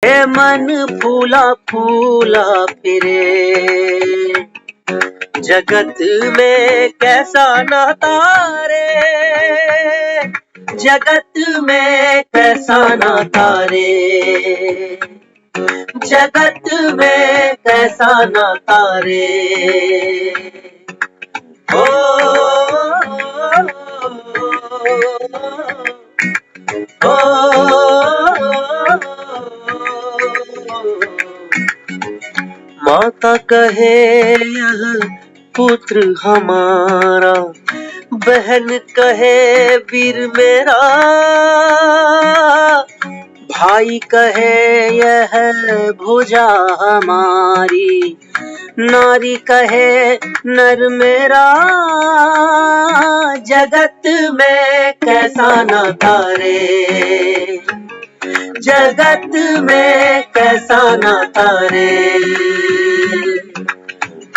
हे मन फूला फूला फिरे, जगत में कैसा नाता रे, जगत में कैसा नाता रे, जगत में कैसा नाता रे। ओ माता कहे यह पुत्र हमारा, बहन कहे वीर मेरा, भाई कहे यह भुजा हमारी, नारी कहे नर मेरा, जगत में कैसा नाता रे, जगत में कैसा नाता रे।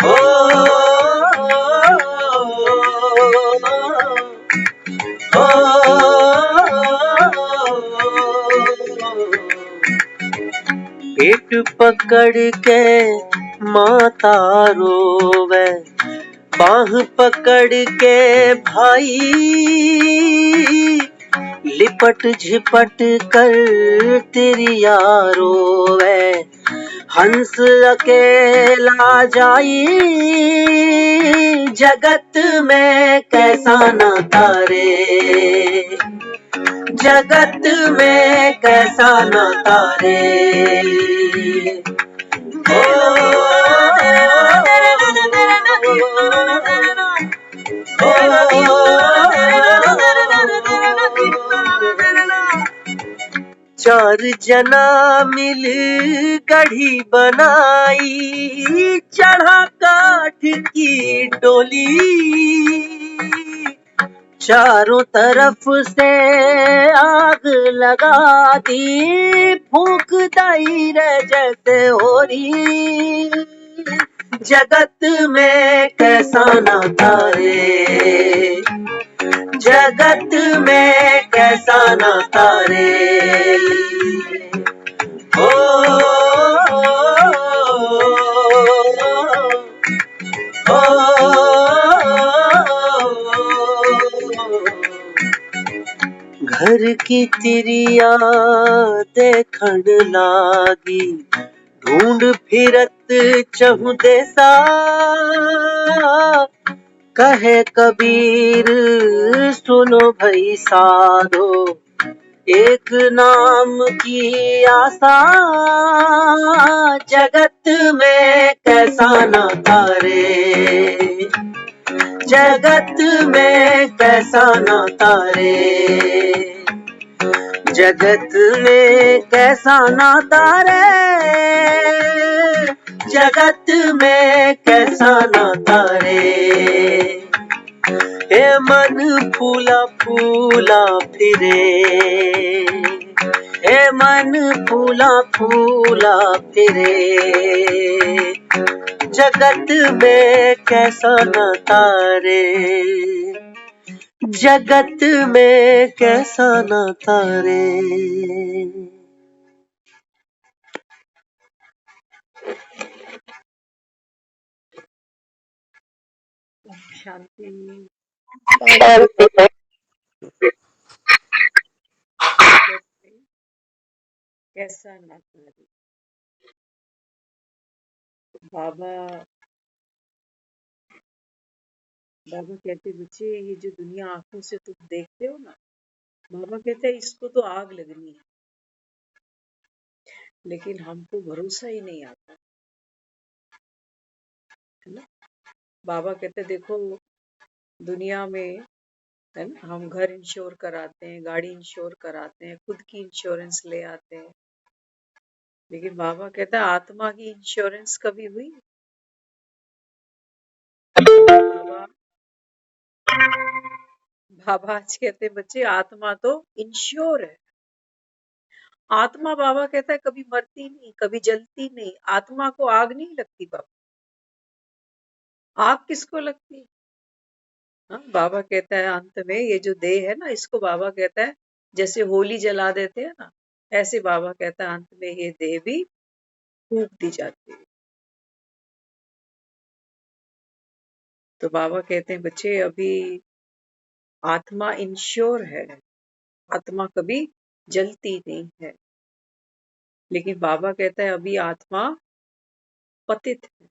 ओ पेट पकड़ के माता रोवे, बाह पकड़ के भाई, लिपट झिपट कर तिरिया रोवे, हंस अकेला जाई, जगत में कैसा नाता रे, जगत में कैसा नाता रे। चार जना मिल गढ़ी बनाई, चढ़ा काठ की डोली, चारों तरफ से आग लगा दी, फूंक दई रे जैसे होरी, जगत में कैसा नाता रे, जगत में कैसा नाता रे। घर की तिरिया देखण लागी, ढूंढ फिरत चहु देसा, कहे कबीर सुनो भई साधो, एक नाम की आशा, जगत में कैसा नाता रे, जगत में कैसा नाता रे, जगत में कैसा नाता रे, जगत में कैसा नाता रे। हे मन फूला फूला फिरे, हे मन फूला फूला फिरे, जगत में कैसा नाता रे, जगत में कैसा नाता रे। शांति कैसा नाता रे। बाबा बाबा कहते बच्चे, ये जो दुनिया आंखों से तुम देखते हो ना, बाबा कहते हैं इसको तो आग लगनी है, लेकिन हमको भरोसा ही नहीं आता है ना। बाबा कहते देखो दुनिया में है ना, हम घर इंश्योर कराते हैं, गाड़ी इंश्योर कराते हैं, खुद की इंश्योरेंस ले आते हैं, लेकिन बाबा कहता है आत्मा की इंश्योरेंस कभी हुई? बाबा बाबा आज कहते हैं बच्चे आत्मा तो इंश्योर है। आत्मा बाबा कहता है कभी मरती नहीं, कभी जलती नहीं, आत्मा को आग नहीं लगती बाबा। आग किसको लगती है? हाँ, बाबा कहता है अंत में ये जो देह है ना, इसको बाबा कहता है जैसे होली जला देते हैं ना, ऐसे बाबा कहता है अंत में ये देह भी फूंक दी जाती है। तो बाबा कहते हैं बच्चे अभी आत्मा इंश्योर है, आत्मा कभी जलती नहीं है। लेकिन बाबा कहता है अभी आत्मा पतित है,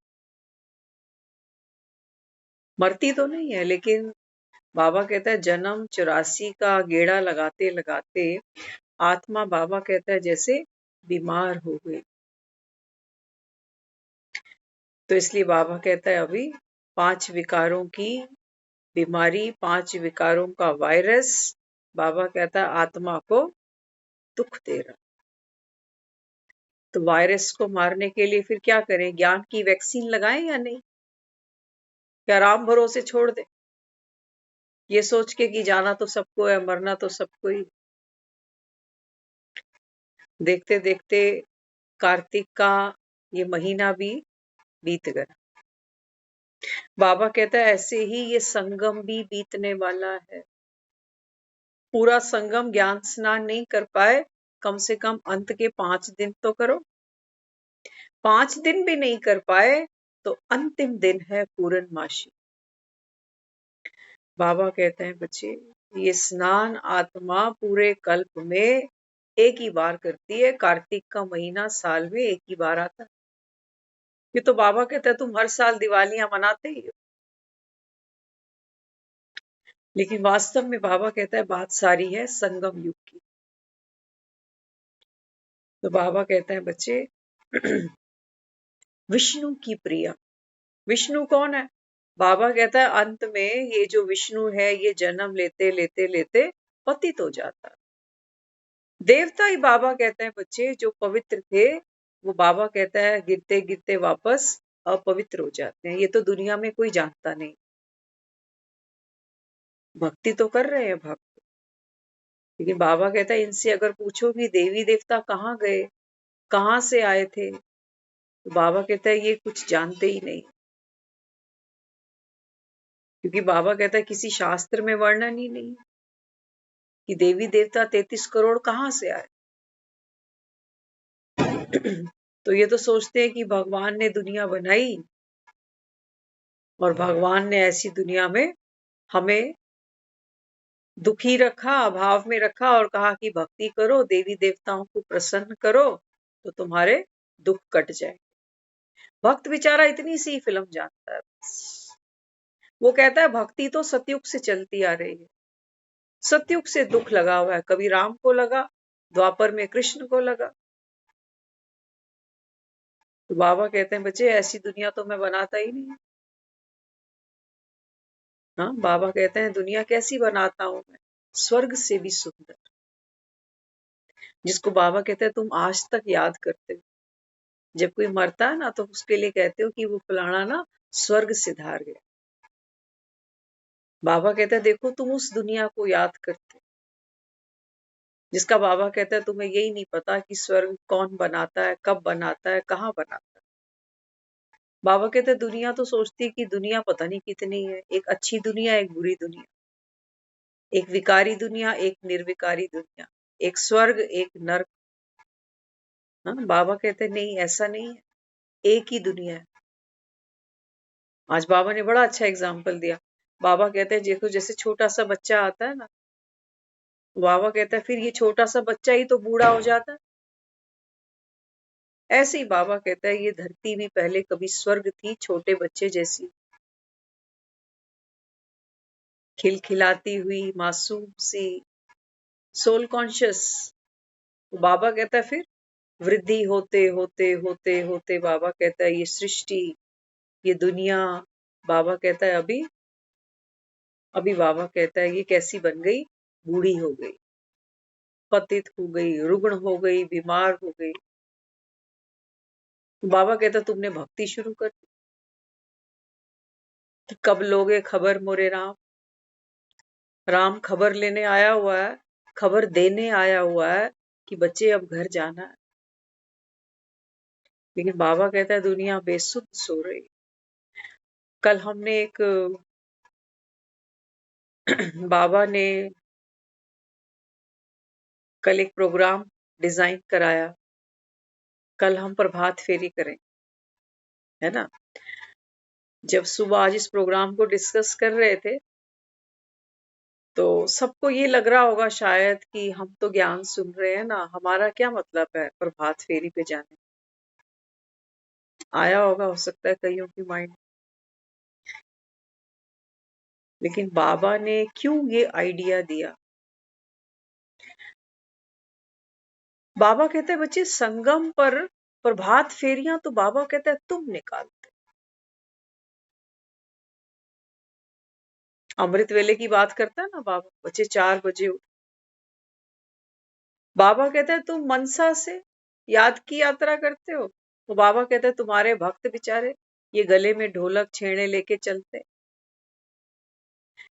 मरती तो नहीं है, लेकिन बाबा कहता है जन्म 84 का गेड़ा लगाते लगाते आत्मा बाबा कहता है जैसे बीमार हो गई। तो इसलिए बाबा कहता है अभी 5 विकारों की बीमारी, 5 विकारों का वायरस बाबा कहता है आत्मा को दुख दे रहा। तो वायरस को मारने के लिए फिर क्या करें? ज्ञान की वैक्सीन लगाएं या नहीं? क्या राम भरोसे छोड़ दे ये सोच के कि जाना तो सबको है, मरना तो सबको ही। देखते देखते कार्तिक का ये महीना भी बीत गया। बाबा कहता है ऐसे ही ये संगम भी बीतने वाला है। पूरा संगम ज्ञान स्नान नहीं कर पाए, कम से कम अंत के 5 दिन तो करो। 5 दिन भी नहीं कर पाए तो अंतिम दिन है पूर्णमासी। बाबा कहते हैं बच्चे ये स्नान आत्मा पूरे कल्प में एक ही बार करती है। कार्तिक का महीना साल में एक ही बार आता है। ये तो बाबा कहता है तुम हर साल दिवालियां मनाते ही हो, लेकिन वास्तव में बाबा कहता है बात सारी है संगम युग की। तो बाबा कहता है बच्चे विष्णु की प्रिया। विष्णु कौन है? बाबा कहता है अंत में ये जो विष्णु है ये जन्म लेते लेते लेते पतित हो जाता है। देवता ही बाबा कहते हैं बच्चे जो पवित्र थे वो बाबा कहता है गिरते गिरते वापस अपवित्र हो जाते हैं। ये तो दुनिया में कोई जानता नहीं। भक्ति तो कर रहे हैं भक्त, लेकिन बाबा कहता है इनसे अगर पूछो कि देवी देवता कहाँ गए, कहाँ से आए थे, तो बाबा कहता है ये कुछ जानते ही नहीं। क्योंकि बाबा कहता है किसी शास्त्र में वर्णन ही नहीं कि देवी देवता 33 करोड़ कहाँ से आए। तो ये तो सोचते हैं कि भगवान ने दुनिया बनाई और भगवान ने ऐसी दुनिया में हमें दुखी रखा, अभाव में रखा और कहा कि भक्ति करो, देवी देवताओं को प्रसन्न करो तो तुम्हारे दुख कट जाए। भक्त बेचारा इतनी सी फिल्म जानता है। वो कहता है भक्ति तो सतयुग से चलती आ रही है। सतयुग से दुख लगा हुआ है, कभी राम को लगा, द्वापर में कृष्ण को लगा। तो बाबा कहते हैं बच्चे ऐसी दुनिया तो मैं बनाता ही नहीं। हाँ, बाबा कहते हैं दुनिया कैसी बनाता हूं मैं? स्वर्ग से भी सुंदर। जिसको बाबा कहते हैं तुम आज तक याद करते हो। जब कोई मरता है ना तो उसके लिए कहते हो कि वो फलाना ना स्वर्ग से धार गया। बाबा कहते हैं देखो तुम उस दुनिया को याद करते हो जिसका बाबा कहता है तुम्हें यही नहीं पता कि स्वर्ग कौन बनाता है, कब बनाता है, कहाँ बनाता है। बाबा कहते हैं दुनिया तो सोचती है कि दुनिया पता नहीं कितनी है, एक अच्छी दुनिया, एक बुरी दुनिया, एक विकारी दुनिया, एक निर्विकारी दुनिया, एक स्वर्ग, एक नर्क। हाँ, बाबा कहते हैं नहीं ऐसा नहीं है, एक ही दुनिया है। आज बाबा ने बड़ा अच्छा एग्जाम्पल दिया। बाबा कहते हैं देखो जैसे छोटा सा बच्चा आता है ना, बाबा कहता है फिर ये छोटा सा बच्चा ही तो बूढ़ा हो जाता है। ऐसे ही बाबा कहता है ये धरती भी पहले कभी स्वर्ग थी, छोटे बच्चे जैसी खिलखिलाती हुई मासूम सी सोल कॉन्शियस। बाबा कहता है फिर वृद्धि होते होते होते होते बाबा कहता है ये सृष्टि, ये दुनिया, बाबा कहता है अभी अभी बाबा कहता है ये कैसी बन गई, बूढ़ी हो गई, पतित हो गई, रुग्ण हो गई, बीमार हो गई। बाबा कहता तुमने भक्ति शुरू कर दी कि कब लोगे खबर मोरे राम। राम खबर लेने आया हुआ है, खबर देने आया हुआ है कि बच्चे अब घर जाना है। लेकिन बाबा कहता है दुनिया बेसुध सो रही। कल हमने एक बाबा ने कल एक प्रोग्राम डिजाइन कराया, कल हम प्रभात फेरी करें, है ना। जब सुबह आज इस प्रोग्राम को डिस्कस कर रहे थे तो सबको ये लग रहा होगा शायद कि हम तो ज्ञान सुन रहे हैं ना, हमारा क्या मतलब है प्रभात फेरी पे जाने। आया होगा, हो सकता है कईयों की माइंड। लेकिन बाबा ने क्यों ये आइडिया दिया? बाबा कहते हैं बच्चे संगम पर प्रभात फेरियां तो बाबा कहता है तुम निकालते। अमृत वेले की बात करता है ना बाबा, बच्चे 4 बजे उठ। बाबा कहते हैं तुम मनसा से याद की यात्रा करते हो, तो बाबा कहते हैं तुम्हारे भक्त बेचारे ये गले में ढोलक छेड़े लेके चलते।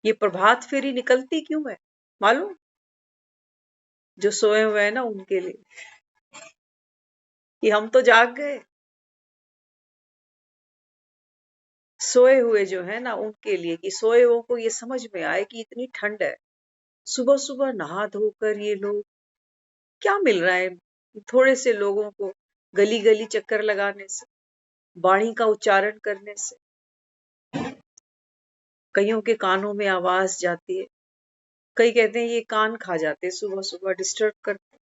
ये प्रभात फेरी निकलती क्यों है मालूम? जो सोए हुए हैं ना उनके लिए, कि हम तो जाग गए। सोए हुए जो है ना उनके लिए, कि सोए हुओं को ये समझ में आए कि इतनी ठंड है, सुबह सुबह नहा धोकर ये लोग क्या मिल रहा है थोड़े से लोगों को, गली गली चक्कर लगाने से, वाणी का उच्चारण करने से कईयों के कानों में आवाज जाती है। कई कहते हैं ये कान खा जाते, सुबह सुबह डिस्टर्ब करते।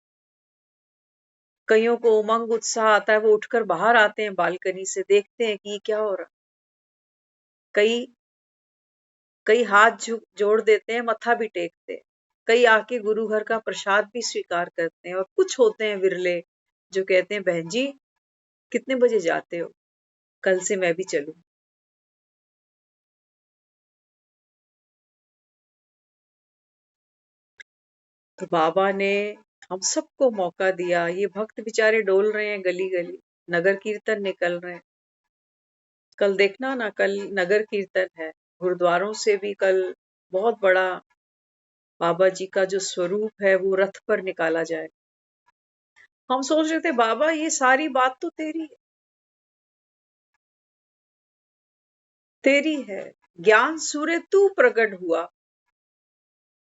कईयों को उमंग उत्साह आता है, वो उठकर बाहर आते हैं बालकनी से, देखते हैं कि ये क्या हो रहा। कई कई हाथ जोड़ देते हैं, मत्था भी टेकते हैं। कई आके गुरु घर का प्रसाद भी स्वीकार करते हैं। और कुछ होते हैं विरले जो कहते हैं बहन जी कितने बजे जाते हो, कल से मैं भी चलूं। तो बाबा ने हम सबको मौका दिया। ये भक्त बेचारे डोल रहे हैं गली गली, नगर कीर्तन निकल रहे हैं। कल देखना ना, कल नगर कीर्तन है, गुरुद्वारों से भी कल बहुत बड़ा बाबा जी का जो स्वरूप है वो रथ पर निकाला जाए। हम सोच रहे थे बाबा ये सारी बात तो तेरी है, तेरी है। ज्ञान सूर्य तू प्रकट हुआ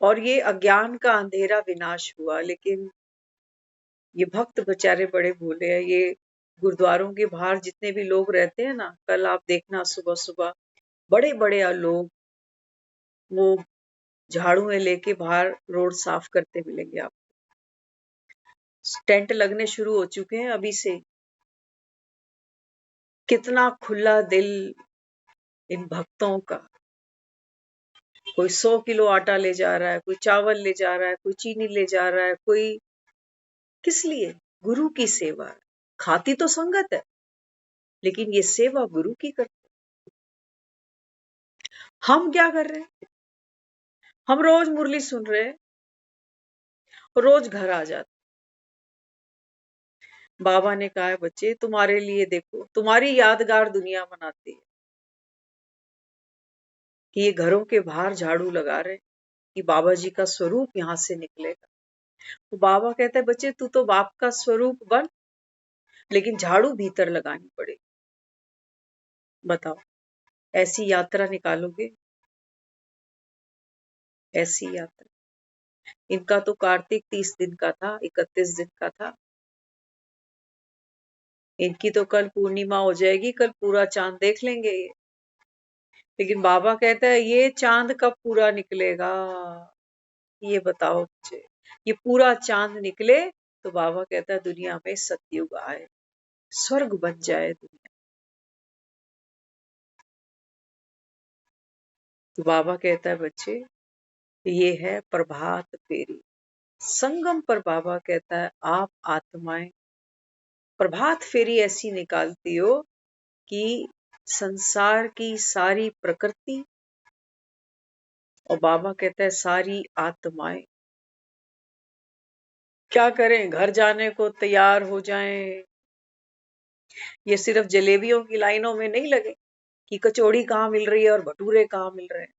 और ये अज्ञान का अंधेरा विनाश हुआ। लेकिन ये भक्त बेचारे बड़े भोले हैं। ये गुरुद्वारों के बाहर जितने भी लोग रहते हैं ना, कल आप देखना सुबह सुबह बड़े बड़े लोग वो झाड़ू लेके बाहर रोड साफ करते मिलेंगे आप। टेंट लगने शुरू हो चुके हैं अभी से। कितना खुला दिल इन भक्तों का। कोई 100 किलो आटा ले जा रहा है, कोई चावल ले जा रहा है, कोई चीनी ले जा रहा है, कोई किस लिए? गुरु की सेवा। खाती तो संगत है लेकिन ये सेवा गुरु की करते। हम क्या कर रहे हैं? हम रोज मुरली सुन रहे हैं, रोज घर आ जाते। बाबा ने कहा है बच्चे तुम्हारे लिए देखो, तुम्हारी यादगार दुनिया बनाती है कि ये घरों के बाहर झाड़ू लगा रहे हैं कि बाबा जी का स्वरूप यहां से निकलेगा। तो बाबा कहता है बच्चे तू तो बाप का स्वरूप बन, लेकिन झाड़ू भीतर लगानी पड़ेगी। बताओ ऐसी यात्रा निकालोगे? ऐसी यात्रा। इनका तो कार्तिक 30 दिन का था, 31 दिन का था। इनकी तो कल पूर्णिमा हो जाएगी, कल पूरा चांद देख लेंगे ये। लेकिन बाबा कहता है ये चांद कब पूरा निकलेगा? ये बताओ मुझे। ये पूरा चांद निकले तो बाबा कहता है दुनिया में सतयुग आए, स्वर्ग बन जाए दुनिया। तो बाबा कहता है बच्चे ये है प्रभात फेरी। संगम पर बाबा कहता है आप आत्माएं प्रभात फेरी ऐसी निकालती हो कि संसार की सारी प्रकृति, और बाबा कहता है सारी आत्माएं क्या करें, घर जाने को तैयार हो जाएं। ये सिर्फ जलेबियों की लाइनों में नहीं लगे कि कचौड़ी कहाँ मिल रही है और भटूरे कहाँ मिल रहे हैं।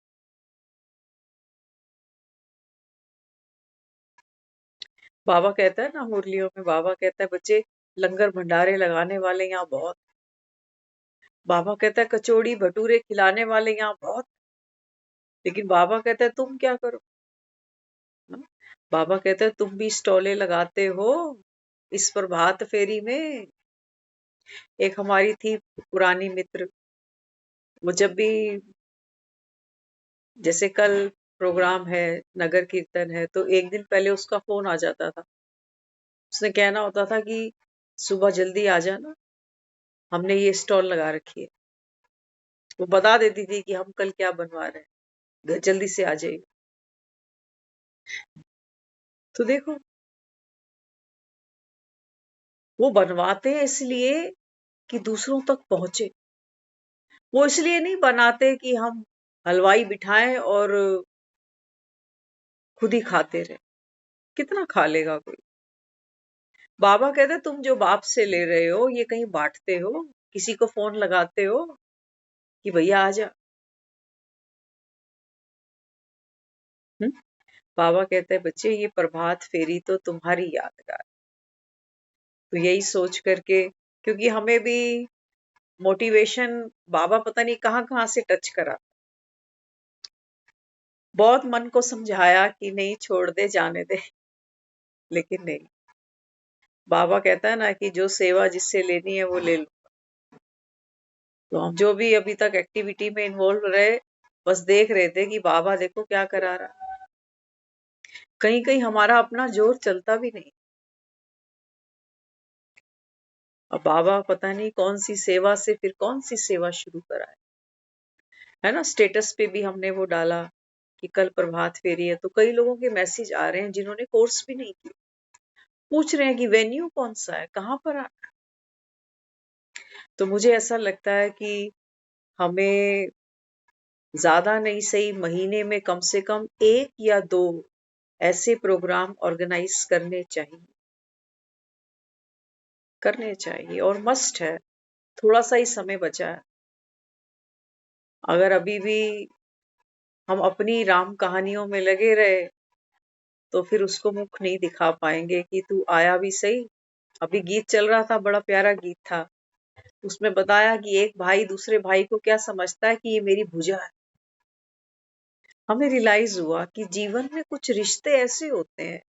बाबा कहता है ना मुरलियों में, बाबा कहता है बच्चे लंगर भंडारे लगाने वाले यहाँ बहुत। बाबा कहता है कचौड़ी भटूरे खिलाने वाले यहाँ बहुत। लेकिन बाबा कहता है तुम क्या करो? बाबा कहता है तुम भी स्टॉले लगाते हो, इस प्रभात फेरी में एक हमारी थी पुरानी मित्र, वो जब भी जैसे कल प्रोग्राम है, नगर कीर्तन है, तो एक दिन पहले उसका फोन आ जाता था। उसने कहना होता था कि सुबह जल्दी आ जाना, हमने ये स्टॉल लगा रखी है। वो बता देती थी कि हम कल क्या बनवा रहे हैं, घर जल्दी से आ जाइए। तो देखो, वो बनवाते हैं इसलिए कि दूसरों तक पहुंचे। वो इसलिए नहीं बनाते कि हम हलवाई बिठाएं और खुद ही खाते रहे। कितना खा लेगा कोई। बाबा कहते तुम जो बाप से ले रहे हो ये कहीं बांटते हो, किसी को फोन लगाते हो कि भैया आ जा। हुँ? बाबा कहते हैं बच्चे ये प्रभात फेरी तो तुम्हारी यादगार। तो यही सोच करके, क्योंकि हमें भी मोटिवेशन बाबा पता नहीं कहाँ कहाँ से टच करा। बहुत मन को समझाया कि नहीं छोड़ दे, जाने दे, लेकिन नहीं। बाबा कहता है ना कि जो सेवा जिससे लेनी है वो ले लो। तो हम जो भी अभी तक एक्टिविटी में इन्वॉल्व रहे, बस देख रहे थे कि बाबा देखो क्या करा रहा। कहीं कहीं हमारा अपना जोर चलता भी नहीं। और बाबा पता नहीं कौन सी सेवा से फिर कौन सी सेवा शुरू कराए। है ना, स्टेटस पे भी हमने वो डाला कि कल प्रभात फेरी है, तो कई लोगों के मैसेज आ रहे हैं जिन्होंने कोर्स भी नहीं किया, पूछ रहे हैं कि वेन्यू कौन सा है, कहाँ पर आ। तो मुझे ऐसा लगता है कि हमें ज्यादा नहीं सही महीने में कम से कम 1 या 2 ऐसे प्रोग्राम ऑर्गेनाइज करने चाहिए और मस्ट है। थोड़ा सा ही समय बचा है। अगर अभी भी हम अपनी राम कहानियों में लगे रहे तो फिर उसको मुख नहीं दिखा पाएंगे कि तू आया भी सही। अभी गीत चल रहा था, बड़ा प्यारा गीत था। उसमें बताया कि एक भाई दूसरे भाई को क्या समझता है कि ये मेरी भुजा है। हमें रियलाइज हुआ कि जीवन में कुछ रिश्ते ऐसे होते हैं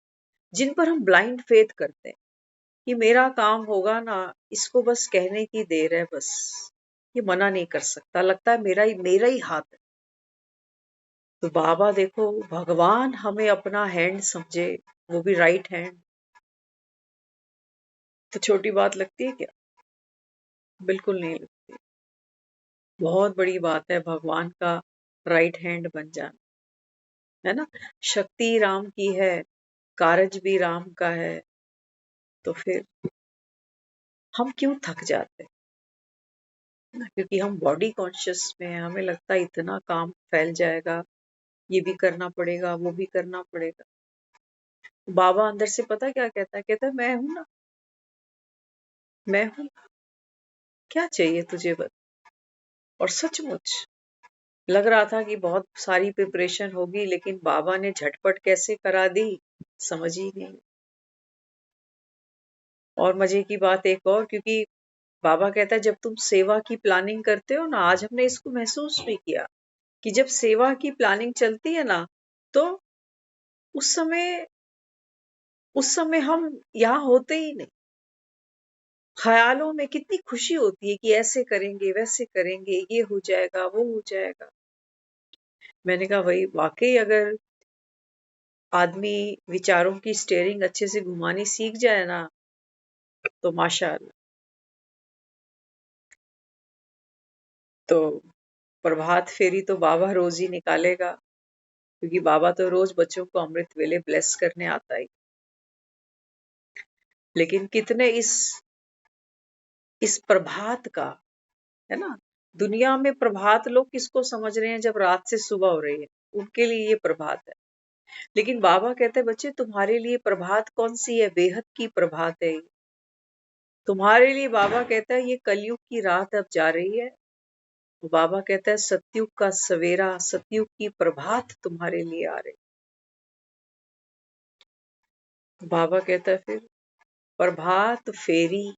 जिन पर हम ब्लाइंड फेथ करते हैं कि मेरा काम होगा ना, इसको बस कहने की देर है, बस ये मना नहीं कर सकता, लगता है मेरा ही हाथ है। तो बाबा देखो, भगवान हमें अपना हैंड समझे, वो भी राइट हैंड। तो छोटी बात लगती है क्या? बिल्कुल नहीं लगती। बहुत बड़ी बात है भगवान का राइट हैंड बन जाना। है ना, शक्ति राम की है, कारज भी राम का है। तो फिर हम क्यों थक जाते हैं ना, क्योंकि हम बॉडी कॉन्शियस में हैं। हमें लगता है इतना काम फैल जाएगा, ये भी करना पड़ेगा, वो भी करना पड़ेगा। बाबा अंदर से पता क्या कहता है? कहता है मैं हूं ना, मैं हूं, क्या चाहिए तुझे बस। और सचमुच लग रहा था कि बहुत सारी प्रिपरेशन होगी, लेकिन बाबा ने झटपट कैसे करा दी, समझ ही नहीं। और मजे की बात एक और, क्योंकि बाबा कहता है जब तुम सेवा की प्लानिंग करते हो ना, आज हमने इसको महसूस भी किया कि जब सेवा की प्लानिंग चलती है ना, तो उस समय उस समय हम यहाँ होते ही नहीं। ख्यालों में कितनी खुशी होती है कि ऐसे करेंगे, वैसे करेंगे, ये हो जाएगा, वो हो जाएगा। मैंने कहा वही, वाकई अगर आदमी विचारों की स्टेयरिंग अच्छे से घुमानी सीख जाए ना, तो माशाअल्लाह। तो प्रभात फेरी तो बाबा रोज ही निकालेगा, क्योंकि बाबा तो रोज बच्चों को अमृत वेले ब्लेस करने आता ही। लेकिन कितने इस प्रभात का, है ना, दुनिया में प्रभात लोग किसको समझ रहे हैं? जब रात से सुबह हो रही है, उनके लिए ये प्रभात है। लेकिन बाबा कहते हैं बच्चे तुम्हारे लिए प्रभात कौन सी है? बेहद की प्रभात है ये। तुम्हारे लिए बाबा कहता है ये कलयुग की रात अब जा रही है। तो बाबा कहता है सतयुग का सवेरा, सतयुग की प्रभात तुम्हारे लिए आ रही। बाबा कहता है फिर प्रभात फेरी,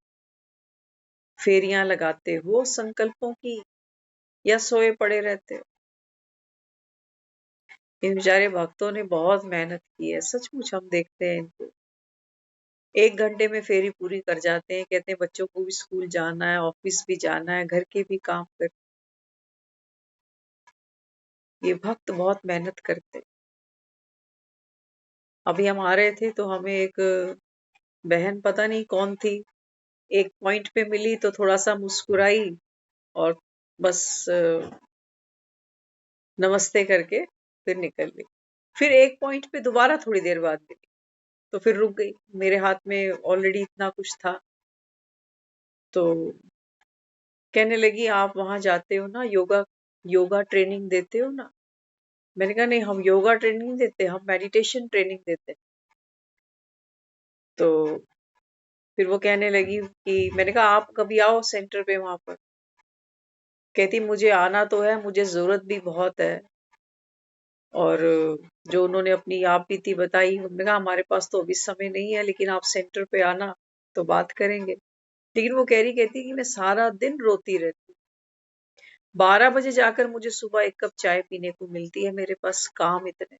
फेरियां लगाते हो संकल्पों की या सोए पड़े रहते हो? इन बेचारे भक्तों ने बहुत मेहनत की है, सचमुच हम देखते हैं इनको। 1 घंटे में फेरी पूरी कर जाते हैं, कहते हैं बच्चों को भी स्कूल जाना है, ऑफिस भी जाना है, घर के भी काम कर। ये भक्त बहुत मेहनत करते हैं। अभी हम आ रहे थे तो हमें एक बहन पता नहीं कौन थी, एक पॉइंट पे मिली तो थोड़ा सा मुस्कुराई और बस नमस्ते करके फिर निकल गई। फिर एक पॉइंट पे दोबारा थोड़ी देर बाद मिली तो फिर रुक गई। मेरे हाथ में ऑलरेडी इतना कुछ था तो कहने लगी आप वहां जाते हो ना, योगा योगा ट्रेनिंग देते हो ना। मैंने कहा नहीं, हम योगा ट्रेनिंग नहीं देते, हम मेडिटेशन ट्रेनिंग देते हैं। तो फिर वो कहने लगी कि मैंने कहा आप कभी आओ सेंटर पे वहां पर। कहती मुझे आना तो है, मुझे जरूरत भी बहुत है। और जो उन्होंने अपनी आप बीती बताई, उन्होंने कहा हमारे पास तो अभी समय नहीं है, लेकिन आप सेंटर पे आना तो बात करेंगे। लेकिन वो कहती कि मैं सारा दिन रोती रहती, 12 बजे जाकर मुझे सुबह एक कप चाय पीने को मिलती है, मेरे पास काम इतने।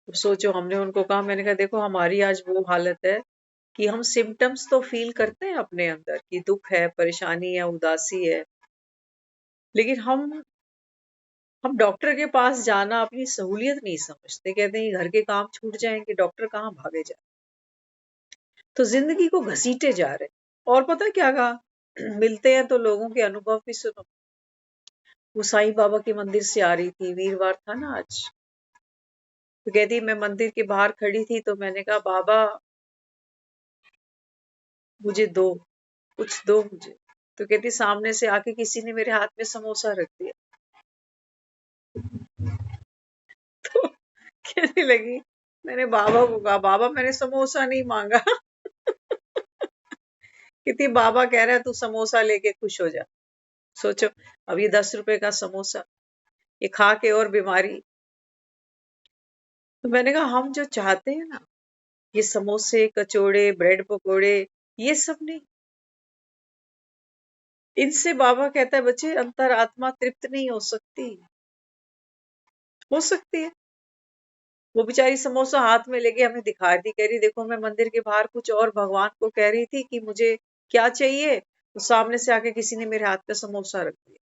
अब सोचो, हमने उनको कहा, मैंने कहा देखो हमारी आज वो हालत है कि हम सिम्टम्स तो फील करते हैं अपने अंदर कि दुख है, परेशानी है, उदासी है, लेकिन हम डॉक्टर के पास जाना अपनी सहूलियत नहीं समझते। कहते हैं घर के काम छूट जाएंगे, डॉक्टर कहाँ भागे जाए। तो जिंदगी को घसीटे जा रहे। और पता क्या कहा, मिलते हैं तो लोगों के अनुभव भी सुनो। वो साईं बाबा के मंदिर से आ रही थी, वीरवार था ना आज। तो कहती मैं मंदिर के बाहर खड़ी थी तो मैंने कहा बाबा मुझे दो, कुछ दो मुझे। तो कहती सामने से आके किसी ने मेरे हाथ में समोसा रख दिया। तो कहने लगी, मैंने बाबा को कहा बाबा मैंने समोसा नहीं मांगा। कहती बाबा कह रहा है तू समोसा लेके खुश हो जा। सोचो, अब ये 10 रुपए का समोसा, ये खा के और बीमारी। तो मैंने कहा हम जो चाहते हैं ना, ये समोसे, कचौड़े, ब्रेड पकोड़े, ये सब नहीं। इनसे बाबा कहता है बच्चे अंतर आत्मा तृप्त नहीं हो सकती। हो सकती है। वो बेचारी समोसा हाथ में लेके हमें दिखा रही, कह रही देखो मैं मंदिर के बाहर कुछ और भगवान को कह रही थी कि मुझे क्या चाहिए, तो सामने से आके किसी ने मेरे हाथ पे समोसा रख दिया।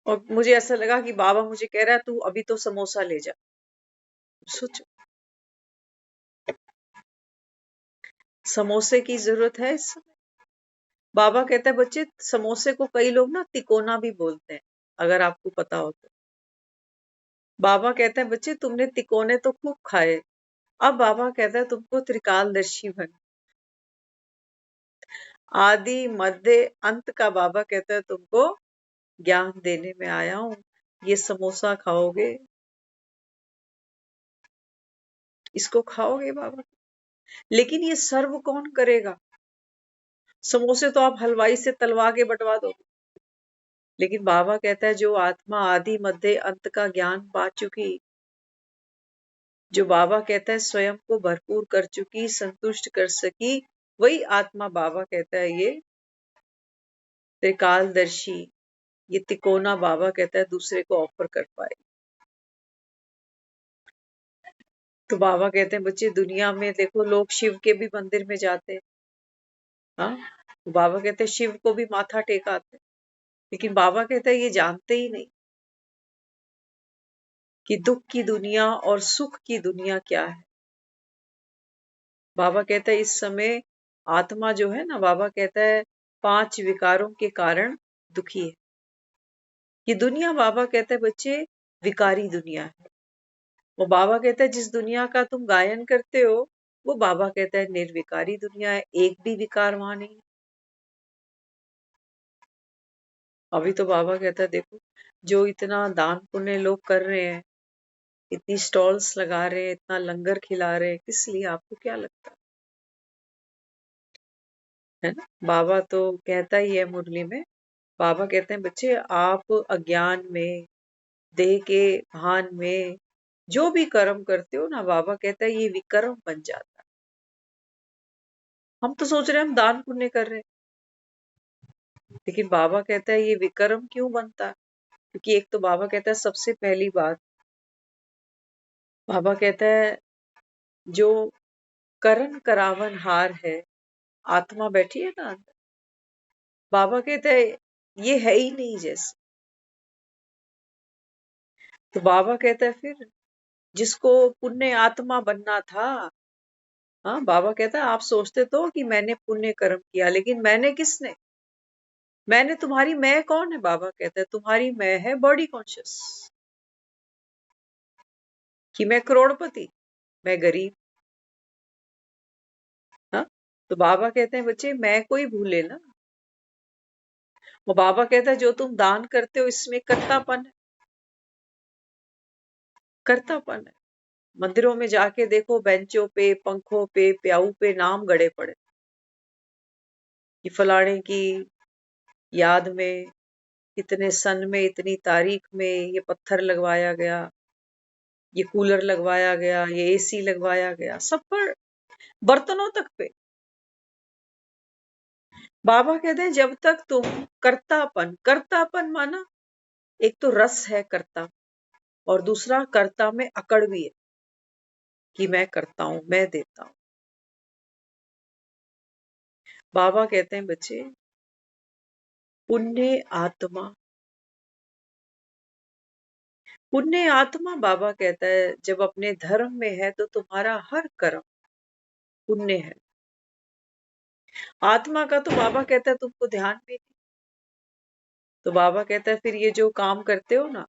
और मुझे ऐसा लगा कि बाबा मुझे कह रहा है तू अभी तो समोसा ले जा। सोचो, समोसे की जरूरत है इस समय। बाबा कहता है बच्चे समोसे को कई लोग ना तिकोना भी बोलते हैं, अगर आपको पता हो तो। बाबा कहता है बच्चे तुमने तिकोने तो खूब खाए, अब बाबा कहता है तुमको त्रिकालदर्शी बन। आदि मध्य अंत का बाबा कहता है तुमको ज्ञान देने में आया हूं। ये समोसा खाओगे, इसको खाओगे बाबा, लेकिन ये सर्व कौन करेगा। समोसे तो आप हलवाई से तलवा के बंटवा दो, लेकिन बाबा कहता है जो आत्मा आदि मध्य अंत का ज्ञान पा चुकी, जो बाबा कहता है स्वयं को भरपूर कर चुकी, संतुष्ट कर सकी, वही आत्मा बाबा कहता है ये त्रिकालदर्शी, ये तिकोना बाबा कहता है दूसरे को ऑफर कर पाए। तो बाबा कहते हैं बच्चे दुनिया में देखो लोग शिव के भी मंदिर में जाते हैं, हाँ, तो बाबा कहते हैं शिव को भी माथा टेकाते हैं, लेकिन बाबा कहता है ये जानते ही नहीं कि दुख की दुनिया और सुख की दुनिया क्या है। बाबा कहता है इस समय आत्मा जो है ना, बाबा कहता है 5 विकारों के कारण दुखी है। ये दुनिया बाबा कहता है बच्चे विकारी दुनिया है। वो बाबा कहता है जिस दुनिया का तुम गायन करते हो, वो बाबा कहता है निर्विकारी दुनिया है, एक भी विकार वहां नहीं। अभी तो बाबा कहता है देखो जो इतना दान पुण्य लोग कर रहे हैं, इतनी स्टॉल्स लगा रहे हैं, इतना लंगर खिला रहे हैं, किस लिए, आपको क्या लगता है ना। बाबा तो कहता ही है मुरली में, बाबा कहते हैं बच्चे आप अज्ञान में, देह के भान में जो भी कर्म करते हो ना, बाबा कहता है ये विकर्म बन जाता है। हम तो सोच रहे हैं हम दान पुण्य कर रहे हैं, लेकिन बाबा कहता है ये विकर्म क्यों बनता है। क्योंकि एक तो बाबा कहता है सबसे पहली बात, बाबा कहता है जो करन करावन हार है, आत्मा बैठी है ना अंदर, बाबा कहते हैं ये है ही नहीं जैसे। तो बाबा कहता है फिर जिसको पुण्य आत्मा बनना था, हाँ बाबा कहता है आप सोचते तो कि मैंने पुण्य कर्म किया, लेकिन मैंने किसने, मैंने तुम्हारी मैं कौन है? बाबा कहता है तुम्हारी मैं है बॉडी कॉन्शियस, कि मैं करोड़पति, मैं गरीब। हाँ, तो बाबा कहते हैं बच्चे मैं कोई भूले ना। वो बाबा कहता है जो तुम दान करते हो इसमें कर्तापन है, कर्तापन है। मंदिरों में जाके देखो, बेंचों पे, पंखों पे, प्याऊ पे नाम गड़े पड़े कि फलाने की याद में, इतने सन में, इतनी तारीख में ये पत्थर लगवाया गया, ये कूलर लगवाया गया, ये एसी लगवाया गया, सब पर, बर्तनों तक पे। बाबा कहते हैं जब तक तुम कर्तापन, कर्तापन माना एक तो रस है कर्ता, और दूसरा कर्ता में अकड़ भी है कि मैं करता हूं, मैं देता हूं। बाबा कहते हैं बच्चे पुण्य आत्मा, पुण्य आत्मा बाबा कहता है जब अपने धर्म में है तो तुम्हारा हर कर्म पुण्य है। आत्मा का तो बाबा कहता है तुमको ध्यान भी नहीं। तो बाबा कहता है फिर ये जो काम करते हो ना,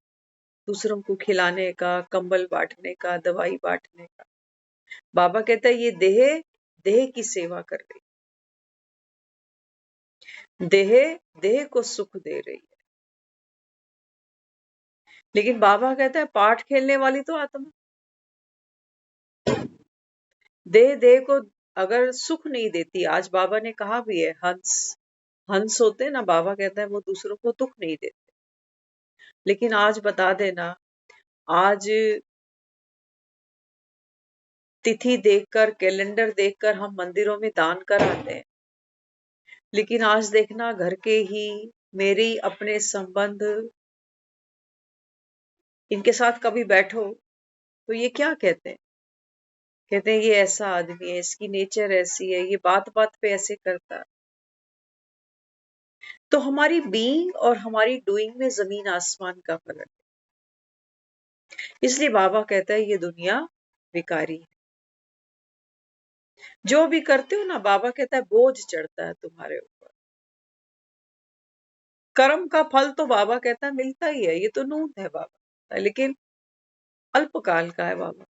दूसरों को खिलाने का, कंबल बांटने का, दवाई बांटने का, बाबा कहता है ये देह, देह की सेवा कर रही, देह, देह को सुख दे रही है। लेकिन बाबा कहता है पाठ खेलने वाली तो आत्मा, देह, देह को अगर सुख नहीं देती, आज बाबा ने कहा भी है हंस, हंस होते ना, बाबा कहता है वो दूसरों को दुख नहीं देते। लेकिन आज बता देना, आज तिथि देखकर, कैलेंडर देखकर हम मंदिरों में दान कर आते हैं, लेकिन आज देखना घर के ही मेरे ही अपने संबंध, इनके साथ कभी बैठो तो ये क्या कहते हैं, कहते हैं ये ऐसा आदमी है, इसकी नेचर ऐसी है, ये बात बात पे ऐसे करता है। तो हमारी बीइंग और हमारी डूइंग में जमीन आसमान का फर्क है। इसलिए बाबा कहता है ये दुनिया विकारी है। जो भी करते हो ना, बाबा कहता है बोझ चढ़ता है तुम्हारे ऊपर। कर्म का फल तो बाबा कहता है मिलता ही है, ये तो नून है बाबा, लेकिन अल्पकाल का है बाबा।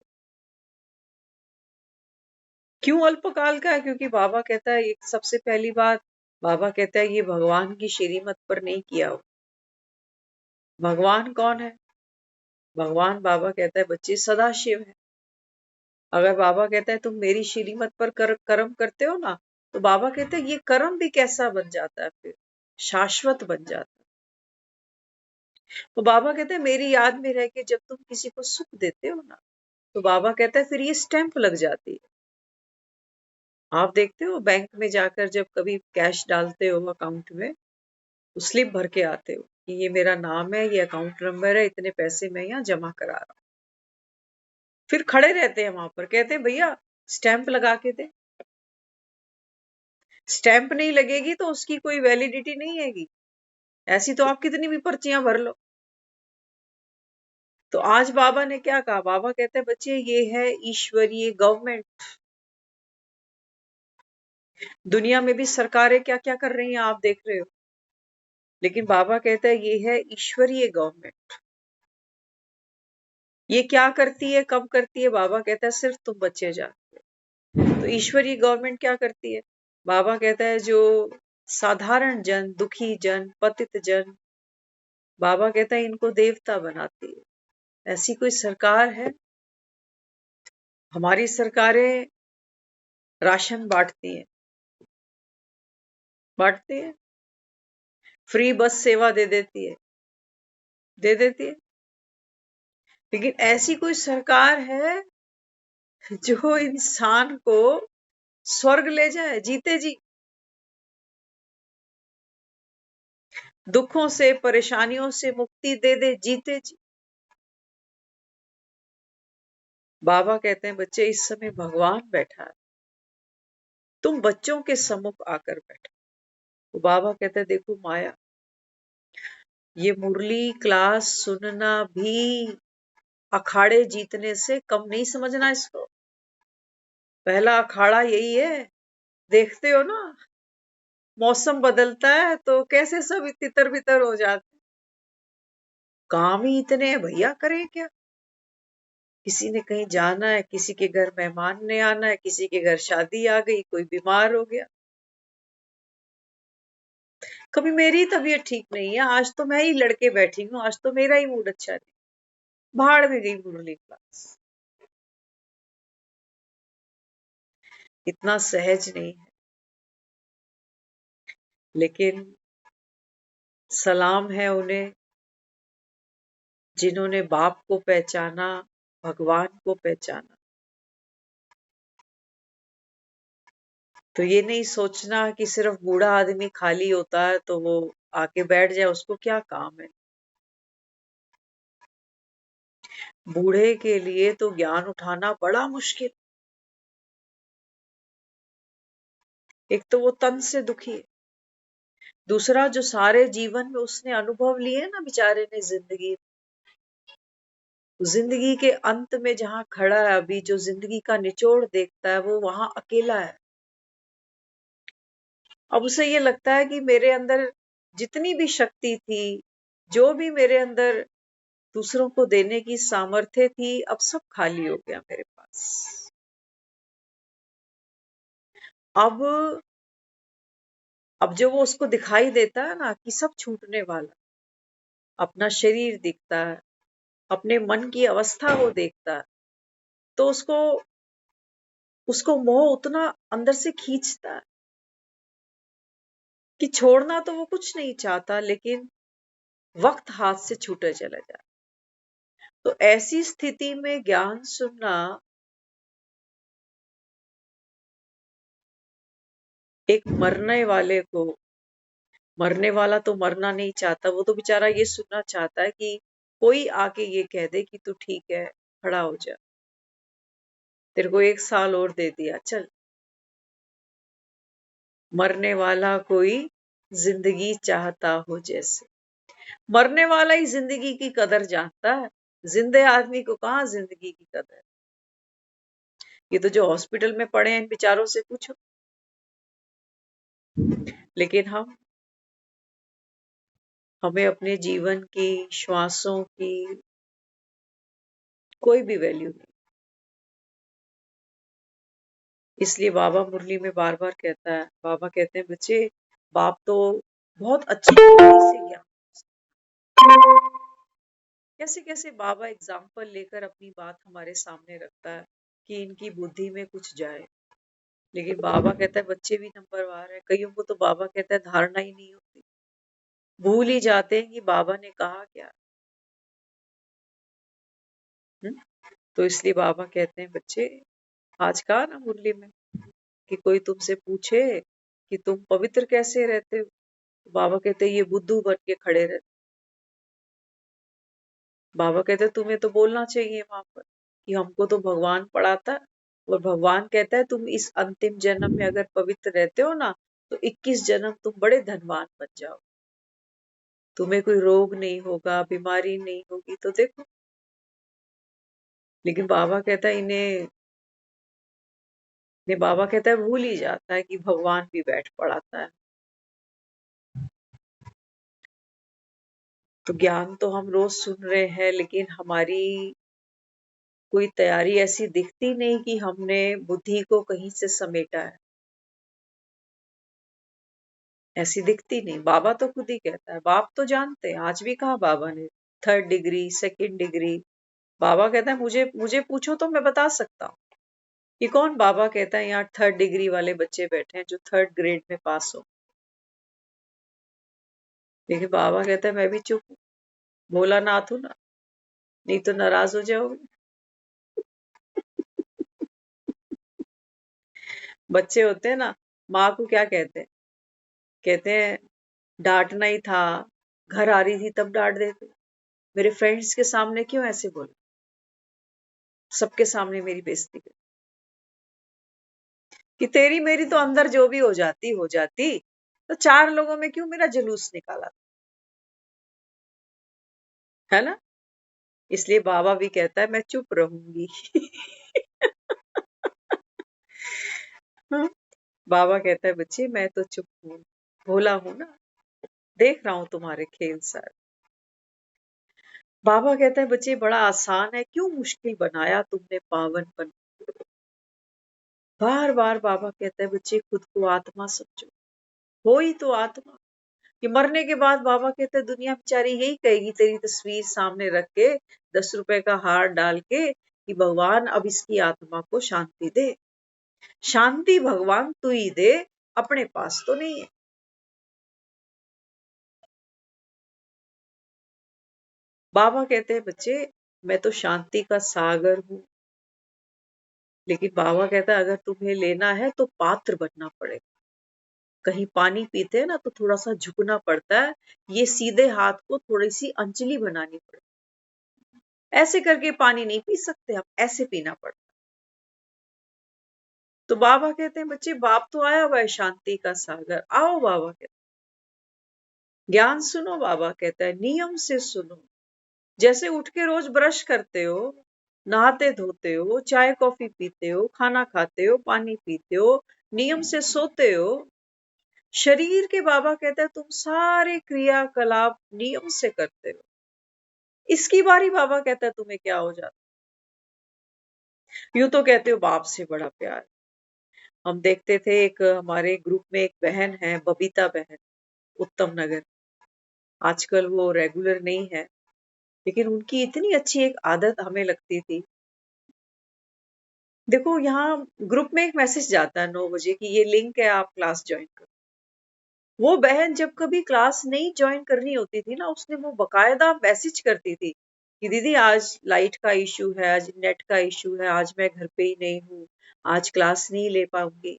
क्यों अल्पकाल का है? क्योंकि बाबा कहता है एक सबसे पहली बात, बाबा कहता है ये भगवान की श्रीमत पर नहीं किया हो। भगवान कौन है? भगवान बाबा कहता है बच्चे सदाशिव है। अगर बाबा कहता है तुम मेरी श्रीमत पर कर्म करते हो ना, तो बाबा कहते हैं ये कर्म भी कैसा बन जाता है, फिर शाश्वत बन जाता है। तो बाबा कहते हैं मेरी याद में रह के जब तुम किसी को सुख देते हो ना, तो बाबा कहता है फिर ये स्टैंप लग जाती है। आप देखते हो बैंक में जाकर जब कभी कैश डालते हो अकाउंट में, तो स्लिप भर के आते हो कि ये मेरा नाम है, ये अकाउंट नंबर है, इतने पैसे मैं यहाँ जमा करा रहा हूँ। फिर खड़े रहते हैं वहां पर, कहते हैं भैया स्टैंप लगा के दे। स्टैंप नहीं लगेगी तो उसकी कोई वैलिडिटी नहीं हैगी। ऐसी तो आप कितनी भी पर्चियां भर लो। तो आज बाबा ने क्या कहा? बाबा कहते हैं बच्चे ये है ईश्वरीय गवर्नमेंट। दुनिया में भी सरकारें क्या क्या कर रही हैं आप देख रहे हो, लेकिन बाबा कहता है ये है ईश्वरीय गवर्नमेंट। ये क्या करती है, कब करती है? बाबा कहता है सिर्फ तुम बच्चे जानते हो। तो ईश्वरीय गवर्नमेंट क्या करती है? बाबा कहता है जो साधारण जन, दुखी जन, पतित जन, बाबा कहता है इनको देवता बनाती है। ऐसी कोई सरकार है? हमारी सरकारें राशन बांटती हैं, बांटती है, फ्री बस सेवा दे देती है, दे देती है। लेकिन ऐसी कोई सरकार है जो इंसान को स्वर्ग ले जाए जीते जी? दुखों से, परेशानियों से मुक्ति दे दे जीते जी? बाबा कहते हैं बच्चे इस समय भगवान बैठा है, तुम बच्चों के सम्मुख आकर बैठो। तो बाबा कहते हैं देखो माया, ये मुरली क्लास सुनना भी अखाड़े जीतने से कम नहीं समझना इसको। पहला अखाड़ा यही है, देखते हो ना, मौसम बदलता है तो कैसे सब तितर बितर हो जाते। काम ही इतने हैं भैया, करें क्या। किसी ने कहीं जाना है, किसी के घर मेहमान ने आना है, किसी के घर शादी आ गई, कोई बीमार हो गया। कभी मेरी तबीयत ठीक नहीं है, आज तो मैं ही लड़के बैठी हूँ, आज तो मेरा ही मूड अच्छा नहीं, भाड़ में गई मुरली क्लास। इतना सहज नहीं है, लेकिन सलाम है उन्हें जिन्होंने बाप को पहचाना, भगवान को पहचाना। तो ये नहीं सोचना कि सिर्फ बूढ़ा आदमी खाली होता है तो वो आके बैठ जाए, उसको क्या काम है। बूढ़े के लिए तो ज्ञान उठाना बड़ा मुश्किल। एक तो वो तन से दुखी है, दूसरा जो सारे जीवन में उसने अनुभव लिए ना बेचारे ने जिंदगी के अंत में जहां खड़ा है अभी, जो जिंदगी का निचोड़ देखता है वो वहां अकेला है। अब उसे ये लगता है कि मेरे अंदर जितनी भी शक्ति थी, जो भी मेरे अंदर दूसरों को देने की सामर्थ्य थी, अब सब खाली हो गया मेरे पास। अब जो वो उसको दिखाई देता है ना कि सब छूटने वाला, अपना शरीर दिखता है, अपने मन की अवस्था वो देखता है, तो उसको उसको मोह उतना अंदर से खींचता है कि छोड़ना तो वो कुछ नहीं चाहता, लेकिन वक्त हाथ से छूटे चला जाए। तो ऐसी स्थिति में ज्ञान सुनना, एक मरने वाले को, मरने वाला तो मरना नहीं चाहता, वो तो बेचारा ये सुनना चाहता है कि कोई आके ये कह दे कि तू ठीक है, खड़ा हो जा, तेरे को 1 साल और दे दिया, चल। मरने वाला कोई जिंदगी चाहता हो जैसे, मरने वाला ही जिंदगी की कदर जानता है, जिंदे आदमी को कहाँ जिंदगी की कदर। ये तो जो हॉस्पिटल में पड़े हैं इन बेचारों से पूछो। लेकिन हमें अपने जीवन की, श्वासों की कोई भी वैल्यू नहीं। इसलिए बाबा मुरली में बार बार कहता है, बाबा कहते हैं बच्चे, बाप तो बहुत अच्छी तरीके से ज्ञान, कैसे कैसे बाबा एग्जाम्पल लेकर अपनी बात हमारे सामने रखता है कि इनकी बुद्धि में कुछ जाए। लेकिन बाबा कहता है बच्चे भी नंबरवार है, कईयों को तो बाबा कहता है धारणा ही नहीं होती, भूल ही जाते हैं कि बाबा ने कहा क्या। हुँ? तो इसलिए बाबा कहते हैं बच्चे, आज कहा ना मुरली में कि कोई तुमसे पूछे कि तुम पवित्र कैसे रहते हो, तो बाबा कहते हैं ये बुद्धू बन के खड़े रहते। बाबा कहते हैं तुम्हें तो बोलना चाहिए वहां पर कि हमको तो भगवान पढ़ाता है, और भगवान कहता है तुम इस अंतिम जन्म में अगर पवित्र रहते हो ना, तो 21 जन्म तुम बड़े धनवान बन जाओ, तुम्हें कोई रोग नहीं होगा, बीमारी नहीं होगी। तो देखो, लेकिन बाबा कहता है इन्हें बाबा कहता है भूल ही जाता है कि भगवान भी बैठ पढ़ाता है। तो ज्ञान तो हम रोज सुन रहे हैं, लेकिन हमारी कोई तैयारी ऐसी दिखती नहीं कि हमने बुद्धि को कहीं से समेटा है, ऐसी दिखती नहीं। बाबा तो खुद ही कहता है, बाप तो जानते हैं, आज भी कहा बाबा ने 3rd डिग्री, 2nd डिग्री। बाबा कहता है मुझे मुझे पूछो तो मैं बता सकता हूँ। ये कौन बाबा कहता है यहाँ 3rd डिग्री वाले बच्चे बैठे हैं जो 3rd ग्रेड में पास हो। लेकिन बाबा कहता है मैं भी चुप हूँ, भोला नाथ हूं ना, नहीं तो नाराज हो जाओगे। बच्चे होते हैं ना, माँ को क्या कहते हैं, कहते हैं डांटना ही था, घर आ रही थी तब डांट देते, मेरे फ्रेंड्स के सामने क्यों ऐसे बोले। सबके सामने मेरी बेइज्जती कर, कि तेरी मेरी तो अंदर जो भी हो जाती, तो 4 लोगों में क्यों मेरा जुलूस निकाला, है ना? इसलिए बाबा भी कहता है मैं चुप रहूंगी। हाँ, बाबा कहता है बच्चे मैं तो चुप हूँ, भोला हूं ना, देख रहा हूं तुम्हारे खेल सारे। बाबा कहता है बच्चे बड़ा आसान है, क्यों मुश्किल बनाया तुमने पावनपन। बार बार बाबा कहता है बच्चे खुद को आत्मा समझो, हो ही तो आत्मा। कि मरने के बाद बाबा कहते हैं दुनिया बेचारी यही कहेगी तेरी तस्वीर सामने रख के, 10 रुपए का हार डाल के, कि भगवान अब इसकी आत्मा को शांति दे। शांति भगवान तू ही दे, अपने पास तो नहीं है। बाबा कहते हैं बच्चे मैं तो शांति का सागर हूं, लेकिन बाबा कहता है अगर तुम्हें लेना है तो पात्र बनना पड़ेगा। कहीं पानी पीते हैं ना तो थोड़ा सा झुकना पड़ता है, ये सीधे हाथ को थोड़ी सी अंजलि बनानी पड़ती है। ऐसे करके पानी नहीं पी सकते हम, ऐसे पीना पड़ता है। तो बाबा कहते हैं बच्चे बाप तो आया हुआ है शांति का सागर, आओ बाबा कहते हैं ज्ञान सुनो। बाबा कहता है नियम से सुनो, जैसे उठ के रोज ब्रश करते हो, नहाते धोते हो, चाय कॉफी पीते हो, खाना खाते हो, पानी पीते हो, नियम से सोते हो, शरीर के बाबा कहते हैं तुम सारे क्रियाकलाप नियम से करते हो। इसकी बारी बाबा कहता है तुम्हें क्या हो जाता। यूं तो कहते हो बाप से बड़ा प्यार। हम देखते थे एक हमारे ग्रुप में एक बहन है बबीता बहन, उत्तम नगर। आजकल वो रेगुलर नहीं है, लेकिन उनकी इतनी अच्छी एक आदत हमें लगती थी। देखो यहाँ ग्रुप में एक मैसेज जाता है 9 बजे कि ये लिंक है आप क्लास ज्वाइन करो। वो बहन जब कभी क्लास नहीं ज्वाइन करनी होती थी ना, उसने वो बकायदा मैसेज करती थी कि दीदी आज लाइट का इशू है, आज नेट का इशू है, आज मैं घर पे ही नहीं हूँ, आज क्लास नहीं ले पाऊंगी।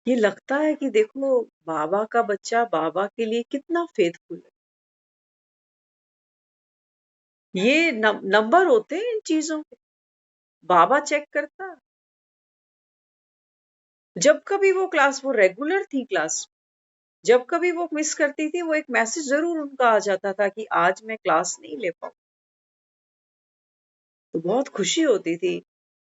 ये लगता है कि देखो बाबा का बच्चा बाबा के लिए कितना फेथफुल है। ये नंबर होते हैं इन चीजों के, बाबा चेक करता है। जब कभी वो क्लास, वो रेगुलर थी क्लास, जब कभी वो मिस करती थी वो एक मैसेज जरूर उनका आ जाता था कि आज मैं क्लास नहीं ले पाऊँ। तो बहुत खुशी होती थी।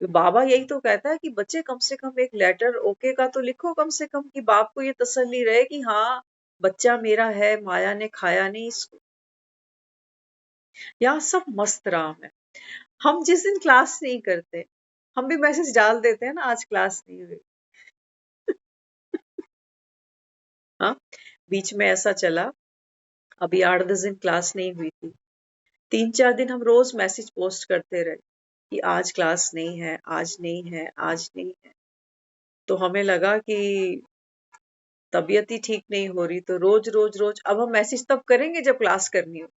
तो बाबा यही तो कहता है कि बच्चे कम से कम एक लेटर ओके का तो लिखो, कम से कम कि बाप को ये तसल्ली रहे कि हाँ बच्चा मेरा है, माया ने खाया नहीं इसको। यहाँ सब मस्त राम है। हम जिस दिन क्लास नहीं करते, हम भी मैसेज डाल देते हैं ना आज क्लास नहीं हुई। हाँ, बीच में ऐसा चला, अभी 8-10 दिन क्लास नहीं हुई थी, 3-4 दिन हम रोज मैसेज पोस्ट करते रहे कि आज क्लास नहीं है, आज नहीं है, आज नहीं है। तो हमें लगा कि तबीयत ही ठीक नहीं हो रही, तो रोज रोज रोज अब हम मैसेज तब करेंगे जब क्लास करनी हो,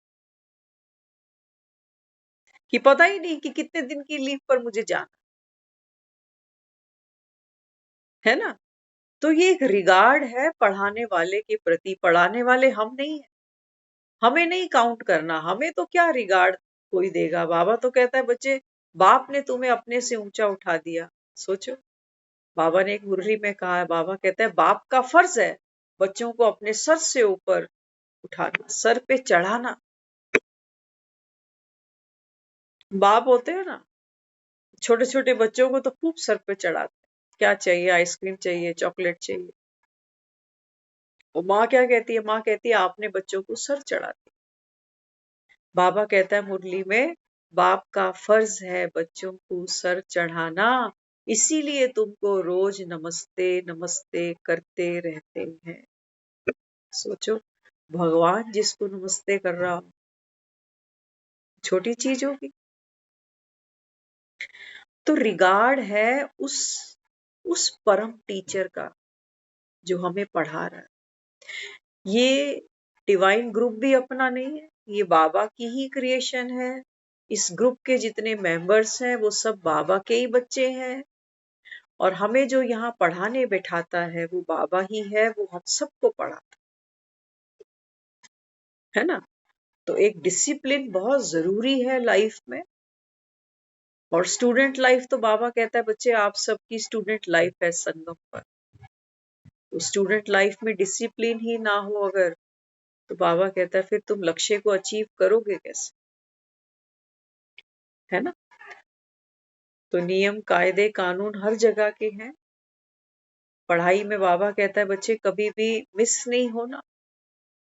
कि पता ही नहीं कि कितने दिन की लीव पर मुझे जाना है ना। तो ये एक रिगार्ड है पढ़ाने वाले के प्रति। पढ़ाने वाले हम नहीं है, हमें नहीं काउंट करना, हमें तो क्या रिगार्ड कोई देगा। बाबा तो कहता है बच्चे बाप ने तुम्हें अपने से ऊंचा उठा दिया। सोचो, बाबा ने एक मुरली में कहा है, बाबा कहता है बाप का फर्ज है बच्चों को अपने सर से ऊपर उठाना, सर पे चढ़ाना। बाप होते हैं ना, छोटे छोटे बच्चों को तो खूब सर पे चढ़ाते हैं, क्या चाहिए, आइसक्रीम चाहिए, चॉकलेट चाहिए। और माँ क्या कहती है, माँ कहती है आपने बच्चों को सर चढ़ाते। बाबा कहता है मुरली में, बाप का फर्ज है बच्चों को सर चढ़ाना, इसीलिए तुमको रोज नमस्ते नमस्ते करते रहते हैं। सोचो, भगवान जिसको नमस्ते कर रहा हो, छोटी चीज होगी। तो रिगार्ड है उस परम टीचर का जो हमें पढ़ा रहा है। ये डिवाइन ग्रुप भी अपना नहीं है, ये बाबा की ही क्रिएशन है। इस ग्रुप के जितने मेंबर्स हैं वो सब बाबा के ही बच्चे हैं, और हमें जो यहाँ पढ़ाने बैठाता है वो बाबा ही है, वो हम सबको पढ़ाता है ना। तो एक डिसिप्लिन बहुत जरूरी है लाइफ में। और स्टूडेंट लाइफ तो बाबा कहता है बच्चे आप सबकी स्टूडेंट लाइफ है संगम पर। तो स्टूडेंट लाइफ में डिसिप्लिन ही ना हो अगर, तो बाबा कहता है फिर तुम लक्ष्य को अचीव करोगे कैसे, है ना। तो नियम कायदे कानून हर जगह के हैं। पढ़ाई में बाबा कहता है बच्चे कभी भी मिस नहीं होना।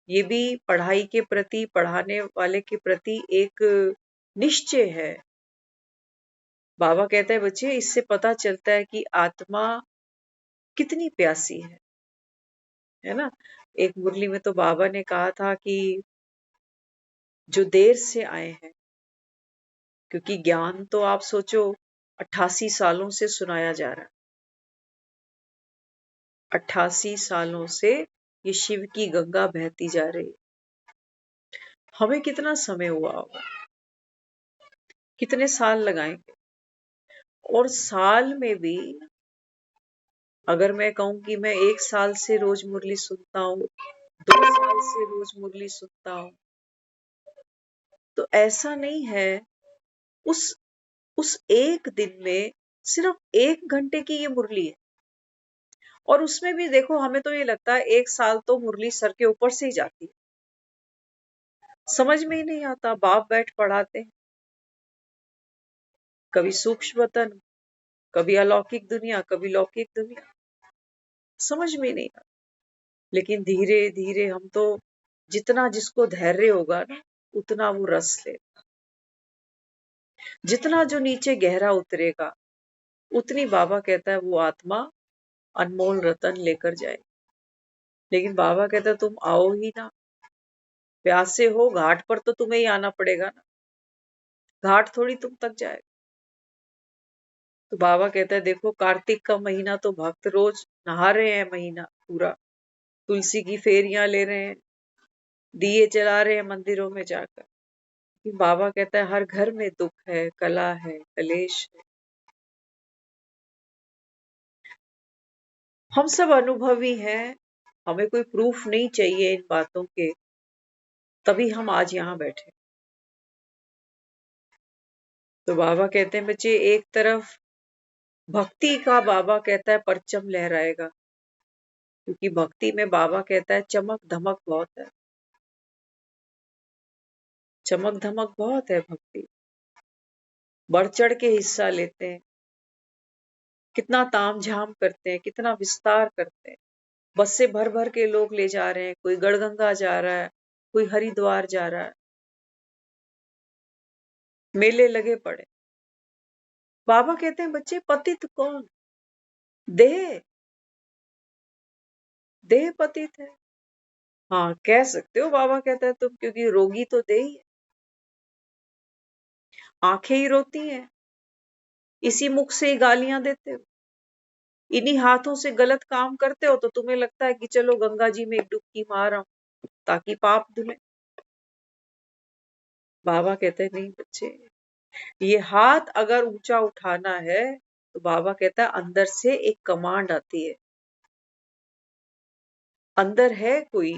ये भी पढ़ाई के प्रति, पढ़ाने वाले के प्रति एक निश्चय है। बाबा कहता है बच्चे इससे पता चलता है कि आत्मा कितनी प्यासी है ना। एक मुरली में तो बाबा ने कहा था कि जो देर से आए हैं, क्योंकि ज्ञान तो आप सोचो 88 सालों से सुनाया जा रहा है। 88 सालों से ये शिव की गंगा बहती जा रही है। हमें कितना समय हुआ होगा, कितने साल लगाएंगे। और साल में भी अगर मैं कहूं कि मैं 1 साल से रोज मुरली सुनता हूँ, 2 साल से रोज मुरली सुनता हूँ, तो ऐसा नहीं है। उस उस एक दिन में सिर्फ 1 घंटे की ये मुरली है। और उसमें भी देखो हमें तो ये लगता है 1 साल तो मुरली सर के ऊपर से ही जाती है, समझ में ही नहीं आता। बाप बैठ पढ़ाते हैं, कभी सूक्ष्म वतन, कभी अलौकिक दुनिया, कभी लौकिक दुनिया, समझ में नहीं आता। लेकिन धीरे धीरे हम तो, जितना जिसको धैर्य होगा ना उतना वो रस ले, जितना जो नीचे गहरा उतरेगा उतनी बाबा कहता है वो आत्मा अनमोल रतन लेकर जाए। लेकिन बाबा कहता है तुम आओ ही ना, प्यासे हो घाट पर तो तुम्हें ही आना पड़ेगा ना, घाट थोड़ी तुम तक जाएगा। तो बाबा कहता है देखो कार्तिक का महीना तो भक्त रोज नहा रहे हैं, महीना पूरा तुलसी की फेरियां ले रहे हैं, दिए जला रहे हैं मंदिरों में जाकर। बाबा कहता है हर घर में दुख है, कला है, कलेश है। हम सब अनुभवी हैं, हमें कोई प्रूफ नहीं चाहिए इन बातों के, तभी हम आज यहाँ बैठे। तो बाबा कहते हैं बच्चे एक तरफ भक्ति का बाबा कहता है परचम लहराएगा, क्योंकि भक्ति में बाबा कहता है चमक धमक बहुत है, चमक धमक बहुत है भक्ति। बढ़ चढ़ के हिस्सा लेते हैं, कितना ताम झाम करते हैं, कितना विस्तार करते हैं। बस से भर भर के लोग ले जा रहे हैं, कोई गढ़गंगा जा रहा है, कोई हरिद्वार जा रहा है, मेले लगे पड़े। बाबा कहते हैं बच्चे पतित कौन, देह, देह पतित है। हाँ कह सकते हो, बाबा कहता है तुम, क्योंकि रोगी तो देह ही है, आंखें ही रोती हैं, इसी मुख से ही गालियां देते हो, इन्हीं हाथों से गलत काम करते हो, तो तुम्हें लगता है कि चलो गंगा जी में एक डुबकी मार आऊं ताकि पाप धुले। बाबा कहते हैं नहीं बच्चे, ये हाथ अगर ऊंचा उठाना है तो बाबा कहता है अंदर से एक कमांड आती है। अंदर है कोई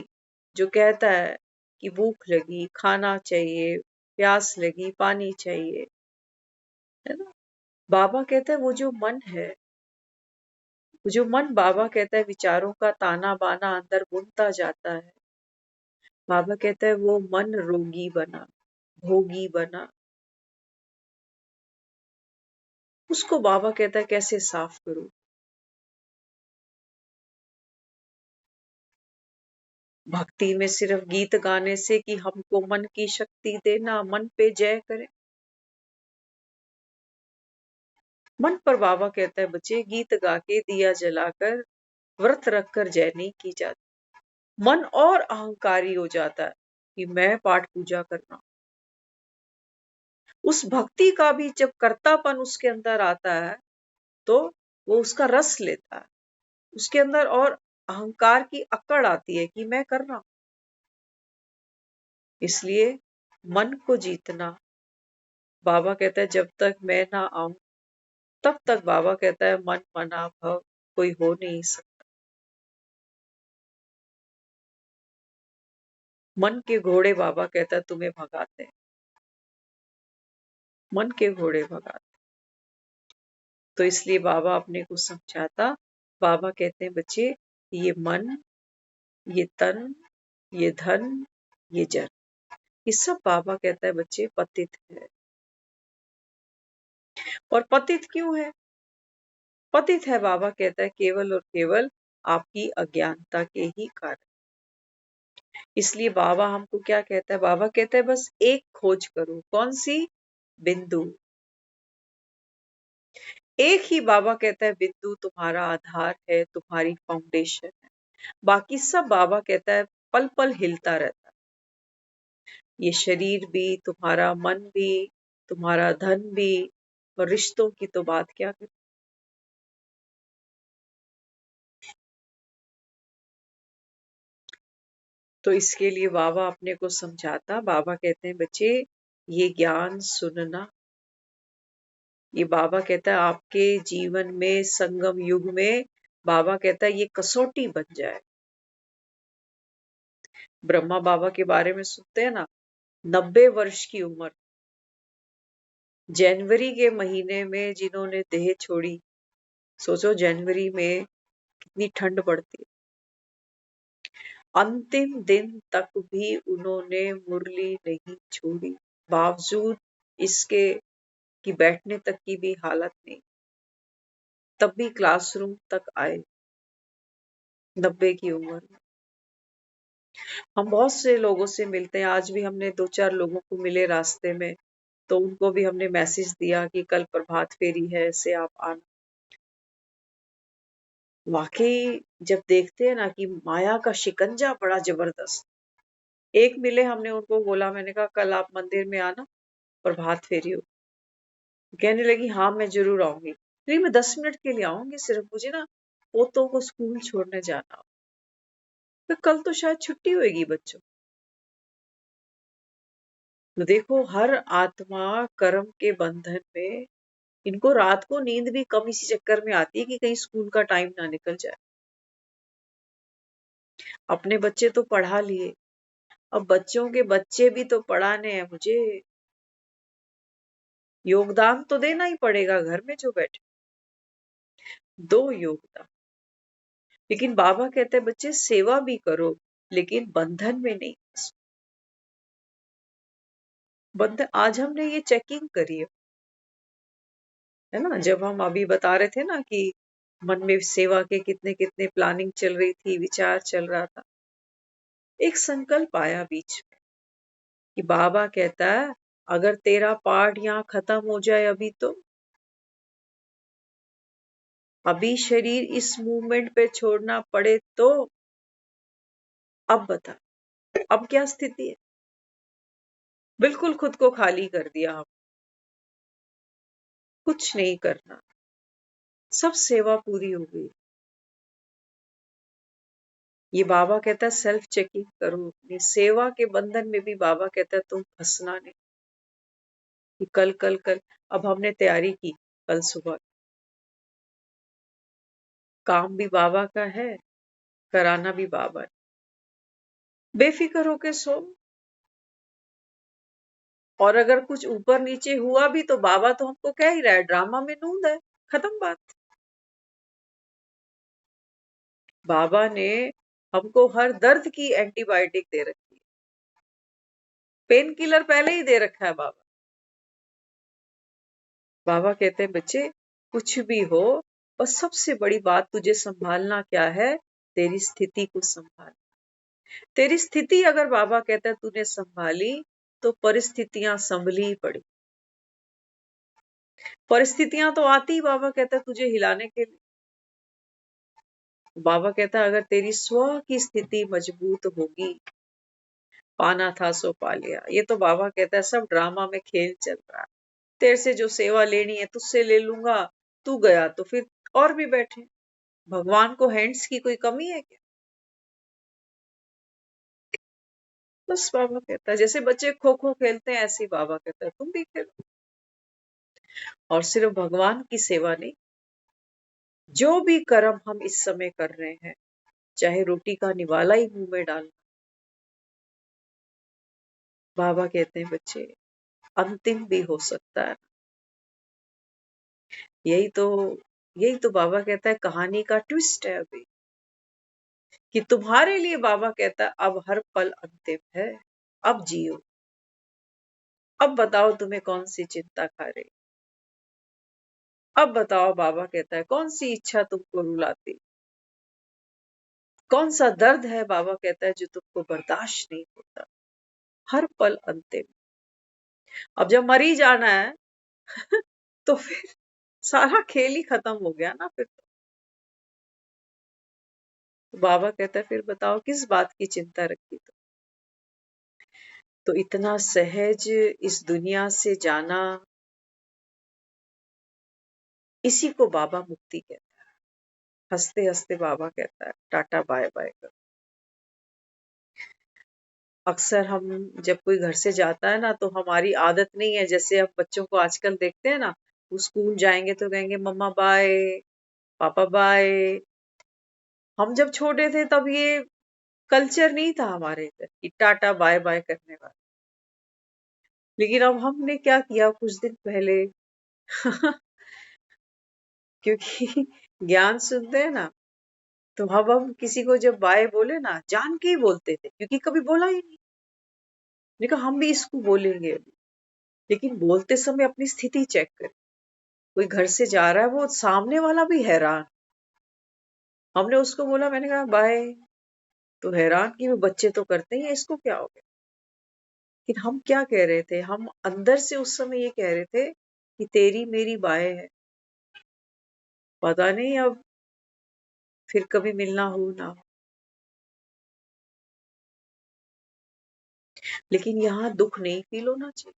जो कहता है कि भूख लगी, खाना चाहिए, प्यास लगी, पानी चाहिए, है ना। बाबा कहता है वो जो मन है, वो जो मन बाबा कहता है विचारों का ताना बाना अंदर बुनता जाता है, बाबा कहता है वो मन रोगी बना, भोगी बना, उसको बाबा कहता है कैसे साफ करूं। भक्ति में सिर्फ गीत गाने से कि हमको मन की शक्ति देना, मन पे जय करे। मन पर बाबा कहता है बच्चे गीत गा के दिया जलाकर व्रत रखकर जय नहीं की जाती। मन और अहंकारी हो जाता है कि मैं पाठ पूजा करना। उस भक्ति का भी जब कर्तापन उसके अंदर आता है तो वो उसका रस लेता है, उसके अंदर और अहंकार की अकड़ आती है कि मैं कर रहा हूं। इसलिए मन को जीतना, बाबा कहता है जब तक मैं ना आऊं तब तक बाबा कहता है मन मना भव कोई हो नहीं सकता। मन के घोड़े बाबा कहता है तुम्हें भगाते हैं, मन के घोड़े भगाते। तो इसलिए बाबा अपने को समझाता, बाबा कहते हैं बच्चे ये मन, ये तन, ये धन, ये जन, ये सब बाबा कहता है बच्चे पतित है। और पतित क्यों है? पतित है बाबा कहता है केवल और केवल आपकी अज्ञानता के ही कारण। इसलिए बाबा हमको क्या कहता है? बाबा कहता है बस एक खोज करो। कौन सी? बिंदु। एक ही बाबा कहता है बिंदु तुम्हारा आधार है, तुम्हारी फाउंडेशन है। बाकी सब बाबा कहता है पल पल हिलता रहता है। ये शरीर भी, तुम्हारा मन भी, तुम्हारा धन भी, और रिश्तों की तो बात क्या करें। तो इसके लिए बाबा अपने को समझाता, बाबा कहते हैं बच्चे ये ज्ञान सुनना। ये बाबा कहता है आपके जीवन में, संगम युग में, बाबा कहता है ये कसौटी बन जाए। ब्रह्मा बाबा के बारे में सुनते हैं ना, 90 वर्ष की उम्र, जनवरी के महीने में जिन्होंने देह छोड़ी। सोचो जनवरी में कितनी ठंड पड़ती है। अंतिम दिन तक भी उन्होंने मुरली नहीं छोड़ी, बावजूद इसके कि बैठने तक की भी हालत नहीं, तब भी क्लासरूम तक आए 90 की उम्र में। हम बहुत से लोगों से मिलते हैं, आज भी हमने 2-4 लोगों को मिले रास्ते में, तो उनको भी हमने मैसेज दिया कि कल प्रभात फेरी है, ऐसे आप आना। वाकई जब देखते हैं ना कि माया का शिकंजा बड़ा जबरदस्त। एक मिले, हमने उनको बोला, मैंने कहा कल आप मंदिर में आना, प्रभात फेरी हो। कहने लगी हाँ मैं जरूर आऊंगी। नहीं मैं 10 मिनट के लिए आऊंगी, सिर्फ मुझे ना पोतों को स्कूल छोड़ने जाना। तो कल तो शायद छुट्टी होगी बच्चों। तो देखो हर आत्मा कर्म के बंधन में, इनको रात को नींद भी कम इसी चक्कर में आती है कि कहीं स्कूल का टाइम ना निकल जाए। अपने बच्चे तो पढ़ा लिए, अब बच्चों के बच्चे भी तो पढ़ाने हैं मुझे। योगदान तो देना ही पड़ेगा घर में जो बैठे। दो योगदान। लेकिन बाबा कहते हैं बच्चे सेवा भी करो, लेकिन बंधन में नहीं फंसो। बंधन, आज हमने ये चेकिंग करी है ना, जब हम अभी बता रहे थे ना कि मन में सेवा के कितने कितने प्लानिंग चल रही थी, विचार चल रहा था। एक संकल्प आया बीच में कि बाबा कहता है अगर तेरा पार्ट यहाँ खत्म हो जाए अभी शरीर इस मूवमेंट पे छोड़ना पड़े तो, अब बता अब क्या स्थिति है। बिल्कुल खुद को खाली कर दिया, हम कुछ नहीं करना, सब सेवा पूरी हो गई। ये बाबा कहता है सेल्फ चेकिंग करो अपनी सेवा के बंधन में भी। बाबा कहता है तुम फंसना नहीं कि कल कल कल। अब हमने तैयारी की, कल सुबह काम भी बाबा का है, कराना भी बाबा है। बेफिक्र होके सो, और अगर कुछ ऊपर नीचे हुआ भी तो बाबा तो हमको कह ही रहा है ड्रामा में नूंद है, खत्म बात। बाबा ने हमको हर दर्द की एंटीबायोटिक दे रखी है, पेन किलर पहले ही दे रखा है बाबा। बाबा कहते हैं बच्चे कुछ भी हो, बस सबसे बड़ी बात तुझे संभालना क्या है? तेरी स्थिति को संभाल। तेरी स्थिति अगर बाबा कहता है तूने संभाली, तो परिस्थितियां संभली पड़ी। परिस्थितियां तो आती ही बाबा कहता है तुझे हिलाने के लिए। बाबा कहता है अगर तेरी स्व की स्थिति मजबूत होगी, पाना था सो पा लिया। ये तो बाबा कहता है सब ड्रामा में खेल चल रहा है। तेरे से जो सेवा लेनी है तुझसे ले लूंगा, तू गया तो फिर और भी बैठे। भगवान को हैंड्स की कोई कमी है क्या? बस बाबा कहता है जैसे बच्चे खो खो खेलते हैं, ऐसे ही बाबा कहता है तुम भी खेलो। और सिर्फ भगवान की सेवा नहीं, जो भी कर्म हम इस समय कर रहे हैं, चाहे रोटी का निवाला ही मुंह में डालना, बाबा कहते हैं बच्चे अंतिम भी हो सकता है। यही तो यही तो बाबा कहता है कहानी का ट्विस्ट है अभी, कि तुम्हारे लिए बाबा कहता है अब हर पल अंतिम है, अब जियो, अब बताओ तुम्हें कौन सी चिंता खा रही, अब बताओ बाबा कहता है कौन सी इच्छा तुमको रुलाती, कौन सा दर्द है बाबा कहता है जो तुमको बर्दाश्त नहीं होता, हर पल अंतिम। अब जब मरी जाना है तो फिर सारा खेल ही खत्म हो गया ना फिर तो बाबा कहता है फिर बताओ किस बात की चिंता रखी तो इतना सहज इस दुनिया से जाना, इसी को बाबा मुक्ति कहता है। हंसते हंसते बाबा कहता है टाटा बाय बाय कर। अक्सर हम जब कोई घर से जाता है ना तो हमारी आदत नहीं है, जैसे अब बच्चों को आजकल देखते हैं ना, वो स्कूल जाएंगे तो कहेंगे मम्मा बाय, पापा बाय। हम जब छोटे थे तब ये कल्चर नहीं था हमारे इधर कि टाटा बाय बाय करने वाला। लेकिन अब हमने क्या किया कुछ दिन पहले क्योंकि ज्ञान सुनते हैं ना, तो अब हम किसी को जब बाय बोले ना जान के ही बोलते थे क्योंकि कभी बोला ही नहीं। मैंने कहा हम भी इसको बोलेंगे अभी, लेकिन बोलते समय अपनी स्थिति चेक करें। कोई घर से जा रहा है वो सामने वाला भी हैरान, हमने उसको बोला, मैंने कहा बाय, तो हैरान कि वो बच्चे तो करते ही हैं, इसको क्या हो गया। लेकिन हम क्या कह रहे थे, हम अंदर से उस समय ये कह रहे थे कि तेरी मेरी बाय है, पता नहीं अब फिर कभी मिलना हो ना हो। लेकिन यहाँ दुख नहीं फील होना चाहिए।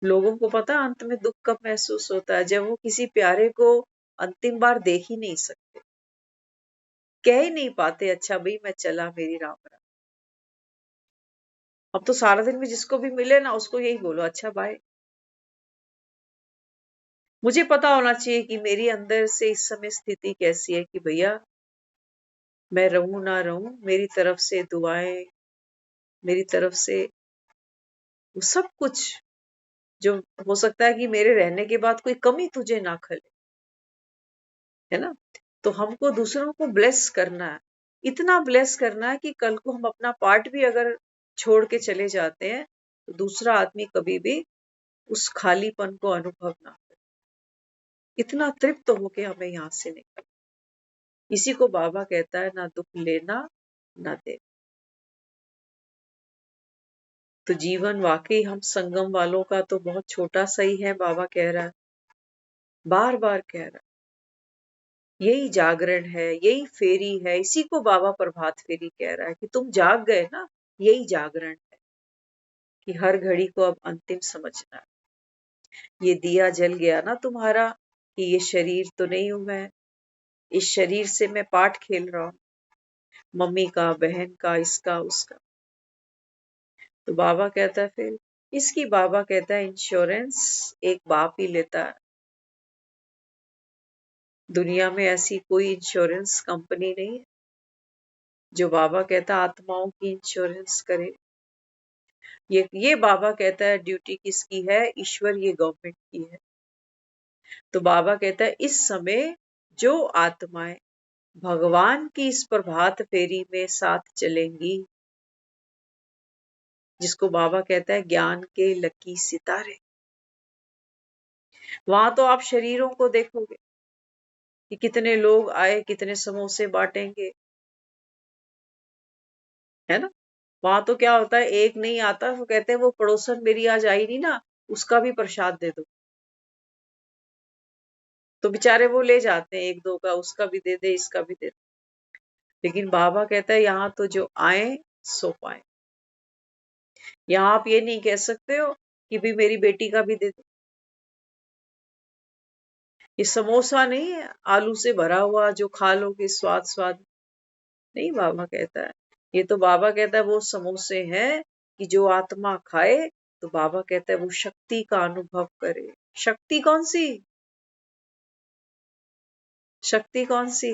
लोगों को पता है अंत में दुख कब महसूस होता है, जब वो किसी प्यारे को अंतिम बार देख ही नहीं सकते, कह ही नहीं पाते अच्छा भाई मैं चला मेरी राम राम। अब तो सारा दिन में जिसको भी मिले ना उसको यही बोलो अच्छा बाय। मुझे पता होना चाहिए कि मेरी अंदर से इस समय स्थिति कैसी है कि भैया मैं रहूं ना रहूं, मेरी तरफ से दुआएं, मेरी तरफ से वो सब कुछ जो हो सकता है कि मेरे रहने के बाद कोई कमी तुझे ना खले, है ना। तो हमको दूसरों को ब्लेस करना है, इतना ब्लेस करना है कि कल को हम अपना पार्ट भी अगर छोड़ के चले जाते हैं तो दूसरा आदमी कभी भी उस खालीपन को अनुभव ना करे, इतना तृप्त होके हमें यहाँ से निकल। इसी को बाबा कहता है ना दुख लेना ना दे। तो जीवन वाकई हम संगम वालों का तो बहुत छोटा सा ही है, बाबा कह रहा है, बार बार कह रहा है। यही जागरण है, यही फेरी है, इसी को बाबा प्रभात फेरी कह रहा है कि तुम जाग गए ना, यही जागरण है कि हर घड़ी को अब अंतिम समझना है। ये दिया जल गया ना तुम्हारा कि ये शरीर तो नहीं हूं मैं, इस शरीर से मैं पाठ खेल रहा हूं, मम्मी का, बहन का, इसका उसका। तो बाबा कहता है फिर इसकी, बाबा कहता है इंश्योरेंस एक बाप ही लेता है। दुनिया में ऐसी कोई इंश्योरेंस कंपनी नहीं है जो बाबा कहता है आत्माओं की इंश्योरेंस करे। ये बाबा कहता है ड्यूटी किसकी है, ईश्वर, ये गवर्नमेंट की है। तो बाबा कहता है इस समय जो आत्माएं भगवान की इस प्रभात फेरी में साथ चलेंगी, जिसको बाबा कहता है ज्ञान के लकी सितारे, वहां तो आप शरीरों को देखोगे कि कितने लोग आए, कितने समोसे बांटेंगे, है ना। वहां तो क्या होता है, एक नहीं आता तो कहते हैं वो पड़ोसन मेरी आज आई नहीं ना, उसका भी प्रसाद दे दो। तो बेचारे वो ले जाते हैं एक दो का, उसका भी दे दे, इसका भी दे दे। लेकिन बाबा कहता है यहाँ तो जो आए सो पाए। यहाँ आप ये नहीं कह सकते हो कि भी मेरी बेटी का भी दे दो। ये समोसा नहीं है आलू से भरा हुआ जो खा लोगे स्वाद स्वाद, नहीं। बाबा कहता है, ये तो बाबा कहता है वो समोसे हैं कि जो आत्मा खाए तो बाबा कहता है वो शक्ति का अनुभव करे। शक्ति कौन सी, शक्ति कौन सी,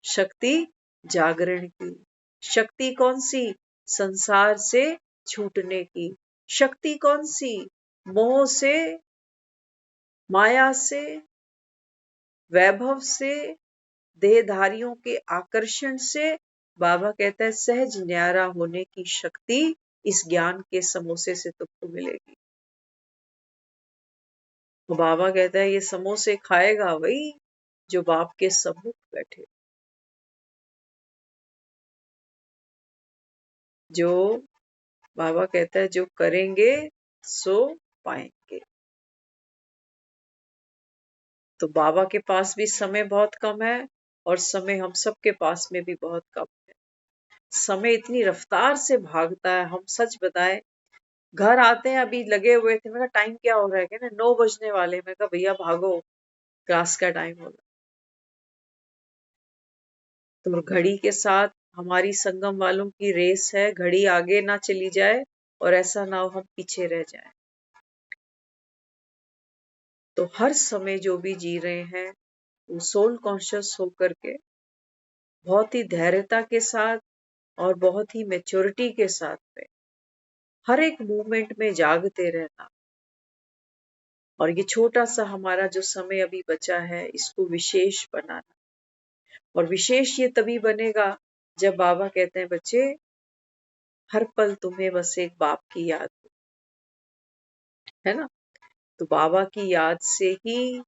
शक्ति जागरण की। शक्ति कौन सी, संसार से छूटने की। शक्ति कौन सी? मोह से, माया से, वैभव से, देहधारियों के आकर्षण से। बाबा कहता है सहज न्यारा होने की शक्ति इस ज्ञान के समोसे से तुमको मिलेगी। तो बाबा कहता है ये समोसे खाएगा वही जो बाप के सम्मुख बैठे, जो बाबा कहता है जो करेंगे सो पाएंगे। तो बाबा के पास भी समय बहुत कम है और समय हम सबके पास में भी बहुत कम है। समय इतनी रफ्तार से भागता है, हम सच बताएं, घर आते हैं अभी लगे हुए थे, मैं कहा टाइम क्या हो रहा है, कहना 9 बजने वाले। मैं कहा भैया भागो, क्लास का टाइम होगा। तो घड़ी के साथ हमारी संगम वालों की रेस है, घड़ी आगे ना चली जाए और ऐसा ना हो हम पीछे रह जाएं। तो हर समय जो भी जी रहे हैं वो सोल कॉन्शियस होकर के बहुत ही धैर्यता के साथ और बहुत ही मैच्योरिटी के साथ में हर एक मूवमेंट में जागते रहना। और ये छोटा सा हमारा जो समय अभी बचा है इसको विशेष बनाना। और विशेष ये तभी बनेगा जब बाबा कहते हैं बच्चे हर पल तुम्हें बस एक बाप की याद है ना। तो बाबा की याद से ही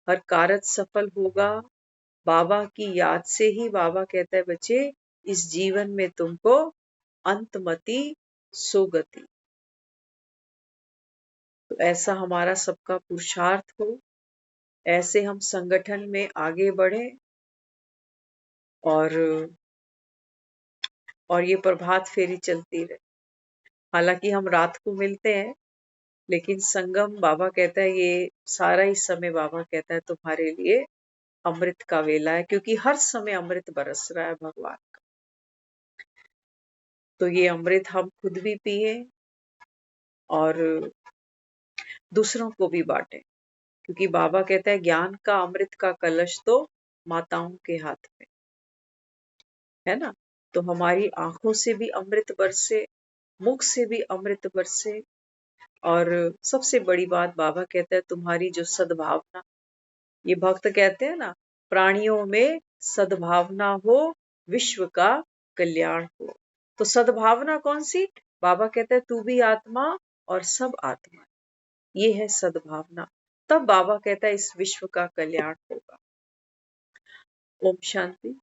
हर कार्य सफल होगा। बाबा की याद से ही बाबा कहता है बच्चे इस जीवन में तुमको अंतमति सुगति। तो ऐसा हमारा सबका पुरुषार्थ हो, ऐसे हम संगठन में आगे बढ़े और ये प्रभात फेरी चलती रहे। हालांकि हम रात को मिलते हैं लेकिन संगम बाबा कहता है ये सारा ही समय बाबा कहता है तुम्हारे लिए अमृत का वेला है, क्योंकि हर समय अमृत बरस रहा है भगवान का। तो ये अमृत हम खुद भी पिए और दूसरों को भी बांटे, क्योंकि बाबा कहता है ज्ञान का अमृत का कलश तो माताओं के हाथ में है ना। तो हमारी आंखों से भी अमृत बरसे, मुख से भी अमृत बरसे। और सबसे बड़ी बात बाबा कहता है तुम्हारी जो सद्भावना, ये भक्त कहते हैं ना प्राणियों में सद्भावना हो विश्व का कल्याण हो। तो सद्भावना कौन सी? बाबा कहता है तू भी आत्मा और सब आत्मा, ये है सद्भावना। तब बाबा कहता है इस विश्व का कल्याण होगा। ओम शांति।